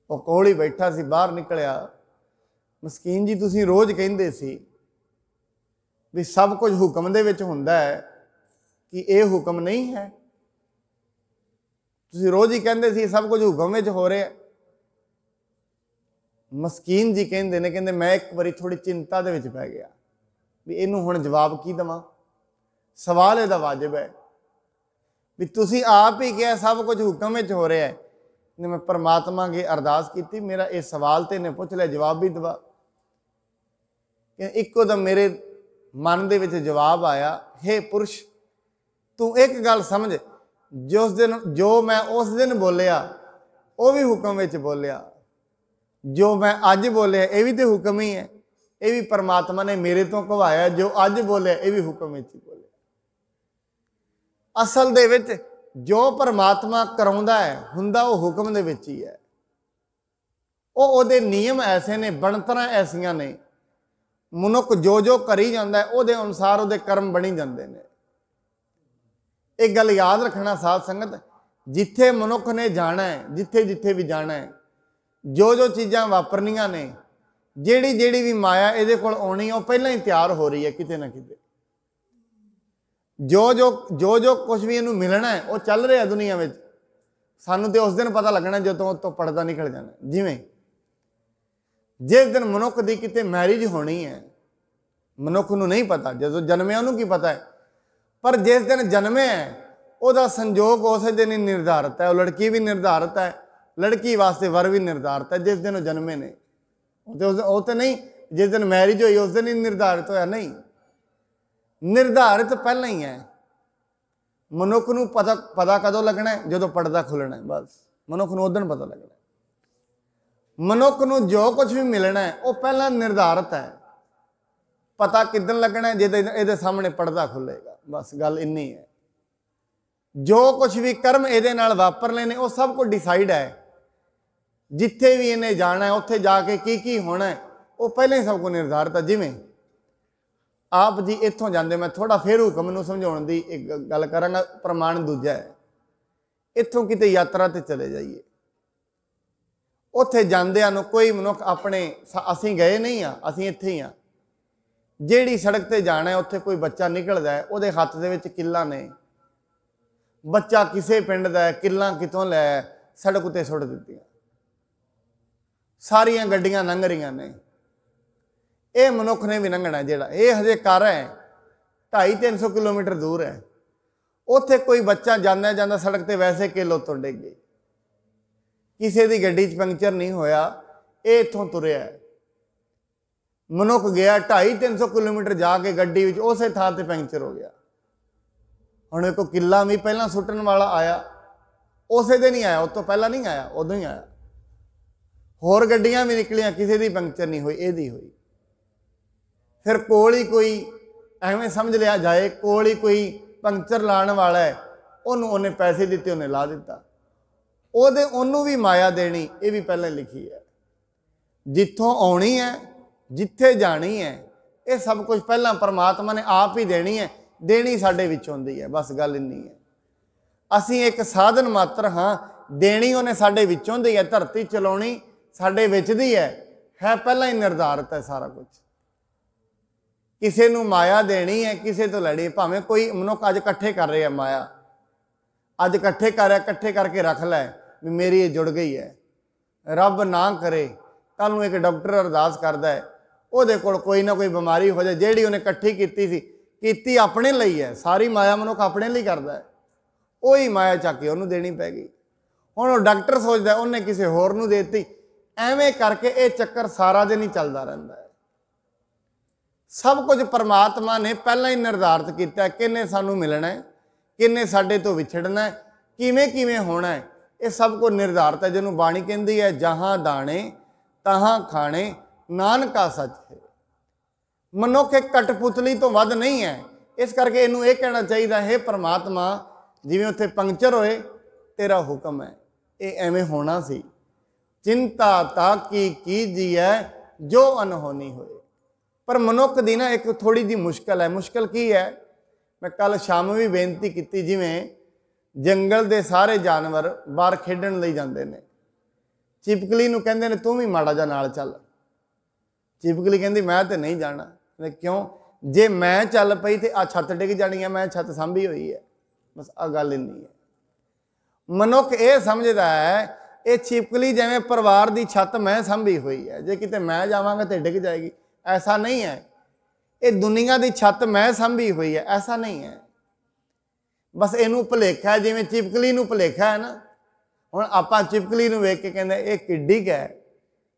ਉਹ ਕੋਲ ਹੀ ਬੈਠਾ ਸੀ, ਬਾਹਰ ਨਿਕਲਿਆ। ਮਸਕੀਨ ਜੀ ਤੁਸੀਂ ਰੋਜ਼ ਕਹਿੰਦੇ ਸੀ ਵੀ ਸਭ ਕੁਝ ਹੁਕਮ ਦੇ ਵਿੱਚ ਹੁੰਦਾ ਹੈ, ਕਿ ਇਹ ਹੁਕਮ ਨਹੀਂ ਹੈ। ਤੁਸੀਂ ਰੋਜ਼ ਹੀ ਕਹਿੰਦੇ ਸੀ ਸਭ ਕੁਝ ਹੁਕਮ ਵਿੱਚ ਹੋ ਰਿਹਾ। ਮਸਕੀਨ ਜੀ ਕਹਿੰਦੇ ਨੇ, ਕਹਿੰਦੇ ਮੈਂ ਇੱਕ ਵਾਰੀ ਥੋੜੀ ਚਿੰਤਾ ਦੇ ਵਿੱਚ ਪੈ ਗਿਆ ਵੀ ਇਹਨੂੰ ਹੁਣ ਜਵਾਬ ਕੀ ਦੇਵਾਂ। ਸਵਾਲ ਇਹਦਾ ਵਾਜਬ ਹੈ ਵੀ ਤੁਸੀਂ ਆਪ ਹੀ ਕਿਹਾ ਸਭ ਕੁਝ ਹੁਕਮ ਵਿੱਚ ਹੋ ਰਿਹਾ ਹੈ। ਮੈਂ ਪਰਮਾਤਮਾ ਅੱਗੇ ਅਰਦਾਸ ਕੀਤੀ, ਮੇਰਾ ਇਹ ਸਵਾਲ ਤੇ ਇਹਨੇ ਪੁੱਛ ਲਿਆ, ਜਵਾਬ ਵੀ ਦਵਾ। ਇੱਕੋ ਦਮ ਮੇਰੇ ਮਨ ਦੇ ਵਿੱਚ ਜਵਾਬ ਆਇਆ, ਹੇ ਪੁਰਸ਼ ਤੂੰ ਇੱਕ ਗੱਲ ਸਮਝ, ਜੋ ਮੈਂ ਉਸ ਦਿਨ ਬੋਲਿਆ ਉਹ ਵੀ ਹੁਕਮ ਵਿੱਚ ਬੋਲਿਆ, ਜੋ ਮੈਂ ਅੱਜ ਬੋਲਿਆ ਇਹ ਵੀ ਤੇ ਹੁਕਮ ਹੀ ਹੈ। ਇਹ ਵੀ ਪਰਮਾਤਮਾ ਨੇ ਮੇਰੇ ਤੋਂ ਕਹਾਇਆ, ਜੋ ਅੱਜ ਬੋਲਿਆ ਇਹ ਵੀ ਹੁਕਮ ਵਿੱਚ ਹੀ ਬੋਲਿਆ। ਅਸਲ ਦੇ ਵਿੱਚ ਜੋ ਪਰਮਾਤਮਾ ਕਰਾਉਂਦਾ ਹੈ ਹੁੰਦਾ ਉਹ ਹੁਕਮ ਦੇ ਵਿੱਚ ਹੀ ਹੈ। ਉਹਦੇ ਨਿਯਮ ਐਸੇ ਨੇ, ਬਣਤਰਾਂ ਐਸੀਆਂ ਨੇ, ਮਨੁੱਖ ਜੋ ਜੋ ਕਰੀ ਜਾਂਦਾ ਹੈ ਉਹਦੇ ਅਨੁਸਾਰ ਉਹਦੇ ਕਰਮ ਬਣੀ ਜਾਂਦੇ ਨੇ। ਇਹ ਗੱਲ ਯਾਦ ਰੱਖਣਾ ਸਾਧ ਸੰਗਤ, ਜਿੱਥੇ ਮਨੁੱਖ ਨੇ ਜਾਣਾ ਹੈ, ਜਿੱਥੇ ਜਿੱਥੇ ਵੀ ਜਾਣਾ ਹੈ, ਜੋ ਜੋ ਚੀਜ਼ਾਂ ਵਾਪਰਨੀਆਂ ਨੇ, ਜਿਹੜੀ ਵੀ ਮਾਇਆ ਇਹਦੇ ਕੋਲ ਆਉਣੀ ਉਹ ਪਹਿਲਾਂ ਹੀ ਤਿਆਰ ਹੋ ਰਹੀ ਹੈ ਕਿਤੇ ਨਾ ਕਿਤੇ। ਜੋ ਕੁਝ ਵੀ ਇਹਨੂੰ ਮਿਲਣਾ ਹੈ ਉਹ ਚੱਲ ਰਿਹਾ ਦੁਨੀਆ ਵਿੱਚ। ਸਾਨੂੰ ਤੇ ਉਸ ਦਿਨ ਪਤਾ ਲੱਗਣਾ ਜਦੋਂ ਉਹ ਤੋਂ ਪਰਦਾ ਨਿਕਲ ਜਾਣਾ। ਜਿਵੇਂ ਜਿਸ ਦਿਨ ਮਨੁੱਖ ਦੀ ਕਿਤੇ ਮੈਰਿਜ ਹੋਣੀ ਹੈ, ਮਨੁੱਖ ਨੂੰ ਨਹੀਂ ਪਤਾ, ਜਦੋਂ ਜਨਮਿਆ ਉਹਨੂੰ ਕੀ ਪਤਾ ਹੈ, ਪਰ ਜਿਸ ਦਿਨ ਜਨਮਿਆ ਉਹਦਾ ਸੰਜੋਗ ਉਸੇ ਦਿਨ ਹੀ ਨਿਰਧਾਰਿਤ ਹੈ। ਉਹ ਲੜਕੀ ਵੀ ਨਿਰਧਾਰਿਤ ਹੈ, ਲੜਕੀ ਵਾਸਤੇ ਵਰ ਵੀ ਨਿਰਧਾਰਿਤ ਹੈ ਜਿਸ ਦਿਨ ਉਹ ਜਨਮੇ ਨੇ। ਉਹ ਤੇ ਨਹੀਂ ਜਿਸ ਦਿਨ ਮੈਰਿਜ ਹੋਈ ਉਸ ਦਿਨ ਹੀ ਨਿਰਧਾਰਿਤ ਹੋਇਆ, ਨਹੀਂ, ਨਿਰਧਾਰਿਤ ਪਹਿਲਾਂ ਹੀ ਹੈ। ਮਨੁੱਖ ਨੂੰ ਪਤਾ ਕਦੋਂ ਲੱਗਣਾ? ਜਦੋਂ ਪਰਦਾ ਖੁੱਲਣਾ। ਬਸ ਮਨੁੱਖ ਨੂੰ ਉਦੋਂ ਪਤਾ ਲੱਗਣਾ। ਮਨੁੱਖ ਨੂੰ ਜੋ ਕੁਝ ਵੀ ਮਿਲਣਾ ਹੈ ਉਹ ਪਹਿਲਾਂ ਨਿਰਧਾਰਿਤ ਹੈ। ਪਤਾ ਕਿੱਦਣ ਲੱਗਣਾ? ਜਦੋਂ ਇਹਦੇ ਸਾਹਮਣੇ ਪਰਦਾ ਖੁੱਲੇਗਾ। ਬਸ ਗੱਲ ਇੰਨੀ ਹੈ। ਜੋ ਕੁਝ ਵੀ ਕਰਮ ਇਹਦੇ ਨਾਲ ਵਾਪਰਨੇ ਨੇ ਉਹ ਸਭ ਕੁਝ ਡਿਸਾਈਡ ਹੈ। ਜਿੱਥੇ ਵੀ ਇਹਨੇ ਜਾਣਾ ਹੈ ਉੱਥੇ ਜਾ ਕੇ ਕੀ ਕੀ ਹੋਣਾ ਹੈ ਉਹ ਪਹਿਲਾਂ ਹੀ ਸਭ ਕੁਝ ਨਿਰਧਾਰਿਤ ਹੈ। ਜਿਵੇਂ आप जी इत्थों जाते, मैं थोड़ा फिर हुक्म नूं समझाउण दी एक गल करांगा, प्रमाण दूजा है। इत्थों किते यात्रा ते चले जाइए, उत्थे जांदिआं नूं कोई मनुख अपने असीं गए नहीं हाँ, असीं इत्थे ही हाँ, ਜਿਹੜੀ सड़क ते जाना है उत्थे कोई बच्चा निकलदा है, ਉਹਦੇ हत्थ दे विच किल्लां ने, बच्चा किसे पिंड दा है, किल्लां कितों लै सड़क उत्ते सुੱਟ दित्तियां, सारियां गड्डियां लंघ रहीआं ने, ਇਹ मनुख ने भी लंघना ਜਿਹੜਾ ਇਹ हजे कर है 250-300 किलोमीटर दूर है, उत्थे कोई बच्चा जांदा जांदा सड़क ते वैसे किलो तो डिग गई, किसी दी गड्डी च पंक्चर नहीं होया, ये इत्थों तुरिया है, मनुख गया 250-300 किलोमीटर जाके गड्डी विच उसे थां ते पंक्चर हो गया। हुण कोई किला भी पहला सुट्टण वाला आया, उसे दे नहीं आया, उस तो पहला नहीं आया, उदों ही आया, होर गड्डियां भी निकलियां, किसी दी पंक्चर नहीं हुई, इहदी हुई। फिर कोल ही कोई एवें समझ लिया जाए, कोल ही कोई पंक्चर लाने वाला है, उन्हें पैसे दिते, उन्हें ला दिता, ਉਹਨੂੰ भी माया देनी, ये भी पहले लिखी है। जिथों आनी है, जिथे जानी है, ये सब कुछ पहला परमात्मा ने आप ही देनी है, देनी साडे विच होंदी है, बस गल इन्नी है। असीं एक साधन मात्र हाँ, देनी उन्हें साडे विच होंदी है, धरती चलाउणी साडे विच दी है पहला ही निर्धारित है सारा कुछ। किसी नूं माया देनी है, किसी तो लैनी, भावें कोई मनुख अज इकट्ठे कर रहे हैं माया, अज इकट्ठे कर, इकट्ठे करके रख लै भी मेरी ये जुड़ गई है, रब ना करे कल नूं एक डॉक्टर अरदास करदा है, ਉਹਦੇ ਕੋਲ कोई ना कोई बीमारी हो जाए, ਜਿਹੜੀ ਉਹਨੇ ਇਕੱਠੀ ਕੀਤੀ अपने ਲਈ है, सारी माया मनुख अपने ਲਈ करदा है, ਉਹੀ माया ਚੱਕ ਕੇ ਉਹਨੂੰ देनी पै गई। ਹੁਣ ਉਹ डॉक्टर सोचदा ਉਹਨੇ ਕਿਸੇ ਹੋਰ ਨੂੰ देती, ਐਵੇਂ करके ये चक्कर सारा दिन ही चलता रहता है। सब कुछ परमात्मा ने पहला ही निर्धारित किया, किन्ने सानू मिलना है, किन्ने साडे तो विछड़ना है, किवें किवें होना है, ये सब कुछ निर्धारित है। जिन्होंने बाणी कहती है, जहाँ दाने तहाँ खाने नानका सच है। मनुख एक कठपुतली तो वध नहीं है, इस करके इनू ये कहना चाहिए, हे परमात्मा जिवें उत्थे पंक्चर होए तेरा हुक्म है, ये एवें होना सी, चिंता ताकी कीजिए जो अनहोनी होए। पर मनुख दी ना एक थोड़ी जी मुश्किल है। मुश्किल की है, मैं कल शाम भी बेनती की, जिवें जंगल के सारे जानवर बाहर खेडण लई जांदे ने, चिपकली नूं कहंदे ने तूं भी माड़ा जा नाल चल, चिपकली कहंदी मैं तो नहीं जाना, क्यों, जे मैं चल पई तो आ छत डिग जानी है, मैं छत सांभी हुई है, बस आ गल इन्नी है। मनुख ये समझदा है ये छिपकली जिवें परिवार की छत मैं सांभी हुई है, जे किते मैं जावांगा तो डिग जाएगी, ऐसा नहीं है। ये दुनिया की छत मैं सांभी हुई है, ऐसा नहीं है। बस इनू भुलेखा है, जिवें चिपकली नू भुलेखा है ना, हुण आपां चिपकली नू वेख के कहंदे ये किड्डी है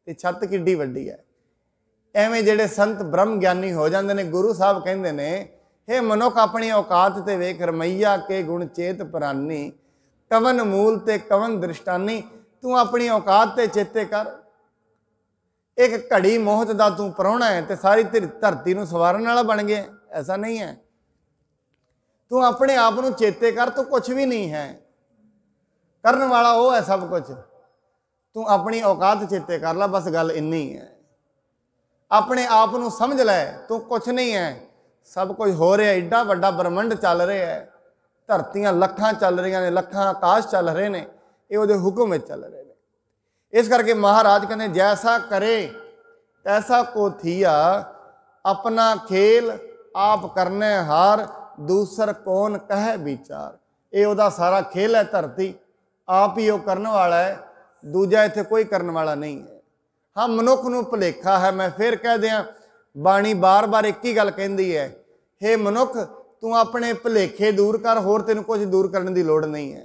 ते छत किड्डी वड्डी है। एवें जिहड़े संत ब्रह्म ज्ञानी हो जाते हैं, गुरु साहब कहंदे ने, हे मनुख अपनी औकात ते वेख, रमैया के गुण चेत परानी, कवन मूल ते कवन दृष्टानी, तू अपनी औकात ते चेते कर। एक घड़ी मोहत दा तू परौना है तो सारी धरती नूं सवारन वाला बन गया, ऐसा नहीं है। तू अपने आप नूं चेते कर, तू कुछ भी नहीं है, करन वाला वो है सब कुछ, तू अपनी औकात चेते कर ला, बस गल इन्नी है। अपने आप नूं समझ लै, तू कुछ नहीं है, सब कुछ हो रहा है, एडा वड्डा ब्रह्मंड चल रहा है, धरतियां लखां चल रही ने, लखां आकाश चल रहे हैं, ये उहदे हुक्म में चल रहे हैं। इस करके महाराज कहते जैसा करे तैसा को थिया, अपना खेल आप करने हार, दूसर कौन कहे विचार। ये उहदा सारा खेल है, धरती आप ही वो करने वाला है, दूजा इत्थे कोई करने वाला नहीं है। हाँ, मनुख नूं भुलेखा है। मैं फिर कह दियाँ, बाणी बार बार एक ही गल कहती है, हे मनुख तू अपने भुलेखे दूर कर, होर तेनू कुछ दूर करने की लोड़ नहीं है।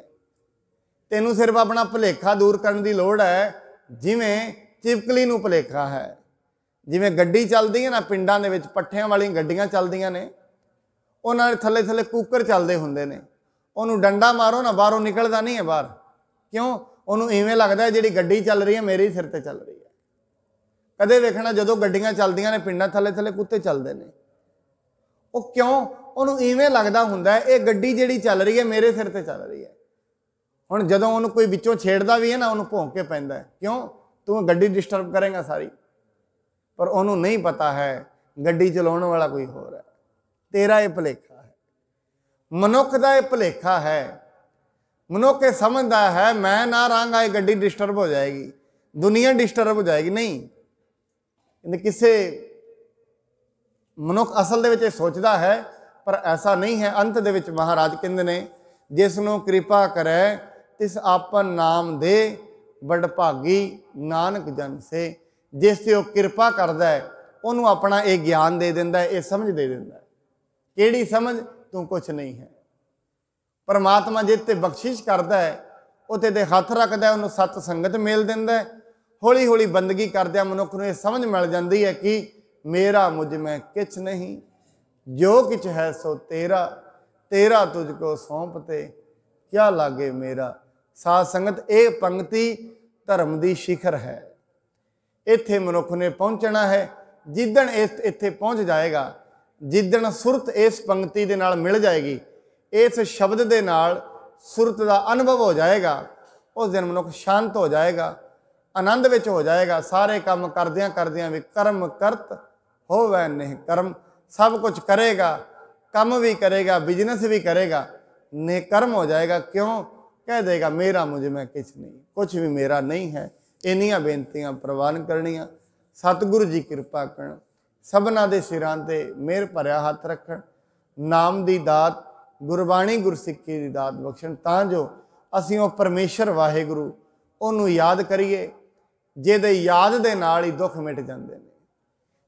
तेनू सिर्फ अपना भुलेखा दूर करने की लोड़ है, जिवें चिपकली नूं भुलेखा है। जिवें गड्डी चलदी है ना, पिंडां दे विच पट्ठियां वाली गड्डियां चलदियां ने, उन्हां दे थल्ले थल्ले कूकर चलदे हुंदे ने, उहनूं डंडा मारो ना, बाहरों निकलदा नहीं है बाहर, क्यों, उहनूं इवें लगदा है जिहड़ी गड्डी चल रही है मेरे ही सिर ते चल रही है। कदे वेखना जदों गड्डियां चलदियां ने, पिंडां थल्ले थल्ले कुत्ते चलदे ने, वो क्यों, उहनूं इवें लगदा हुंदा है ये गड्डी जिहड़ी चल रही है मेरे सिर ते चल रही है। हुण जदों उहनूं कोई विचों छेड़दा भी है ना, उहनूं भौंक के पैंदा है, क्यों, तू गड्डी डिस्टर्ब करेगा सारी। पर उहनूं नहीं पता है गड्डी चलाउण वाला कोई होर है। तेरा ये भुलेखा है, मनुख का ये भुलेखा है। मनुख ये समझता है मैं ना रहांगा, ये गड्डी डिस्टर्ब हो जाएगी, दुनिया डिस्टर्ब हो जाएगी। नहीं, किसे मनुख असल दे विच सोचता है, पर ऐसा नहीं है। अंत दे विच महाराज कहंदे ने, जिसनों कृपा करे तिस आपन नाम दे, बड़ भागी नानक जन से। जिस ते कृपा करता है उन्होंने अपना ये ज्ञान दे दिंदा है, ये समझ दे दिंदा है। केड़ी समझ? तू कुछ नहीं है। परमात्मा जिस ते बख्शिश करता है, उत्ते ते हथ रखता है, उन्होंने सत संगत मेल दिंदा है। हौली हौली बंदगी करदे मनुख नूं ये समझ मिल जाती है कि मेरा मुझ में किछ नहीं, जो किछ है सो तेरा, तेरा तुझको सौंपते क्या लागे मेरा। साध संगत ये पंक्ति धर्म की शिखर है। इत्थे मनुख ने पहुँचना है। जिदन इत्थे पहुँच जाएगा, जिदन सुरत इस पंक्ति दे नाल मिल जाएगी, इस शब्द दे नाल सुरत का अनुभव हो जाएगा, उस दिन मनुख शांत हो जाएगा, आनंद विच हो जाएगा। सारे काम करदियां करदियां भी कर्म करत होवै नहीं कर्म, सब कुछ करेगा, काम भी करेगा, बिजनेस भी करेगा, निकर्म हो जाएगा। क्यों? कह देगा मेरा मुझ में कुछ नहीं, कुछ भी मेरा नहीं है। इन्नियां बेनतियां प्रवान करनियां। सतगुरु जी कृपा करन, सबना दे सिरां ते मेहर भरिया हथ रखन, नाम दी दात, गुरबाणी गुरसिੱਖੀ दी दात बख्शण, तां जो असीं वो परमेश्वर वाहिगुरू ਉਹਨੂੰ याद करिए, ਜਿਹਦੇ याद दे नाल ही दुख मिट जाते हैं,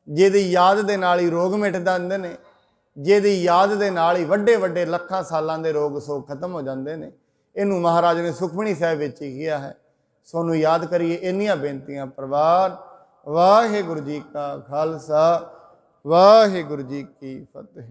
ਜਿਹਦੀ याद दे नाल ही रोग मिट जाते हैं, ਜਿਹਦੀ याद दे नाल ही वड्डे वड्डे ਲੱਖਾਂ सालां दे रोग सोग खत्म हो जाते हैं। इनू महाराज ने सुखमणी साहिब विच ही किया है। सोनू याद करिए। इन्नियां बेनतियां प्रवान। वाहिगुरू जी का खालसा, वाहिगुरू जी की फतेह।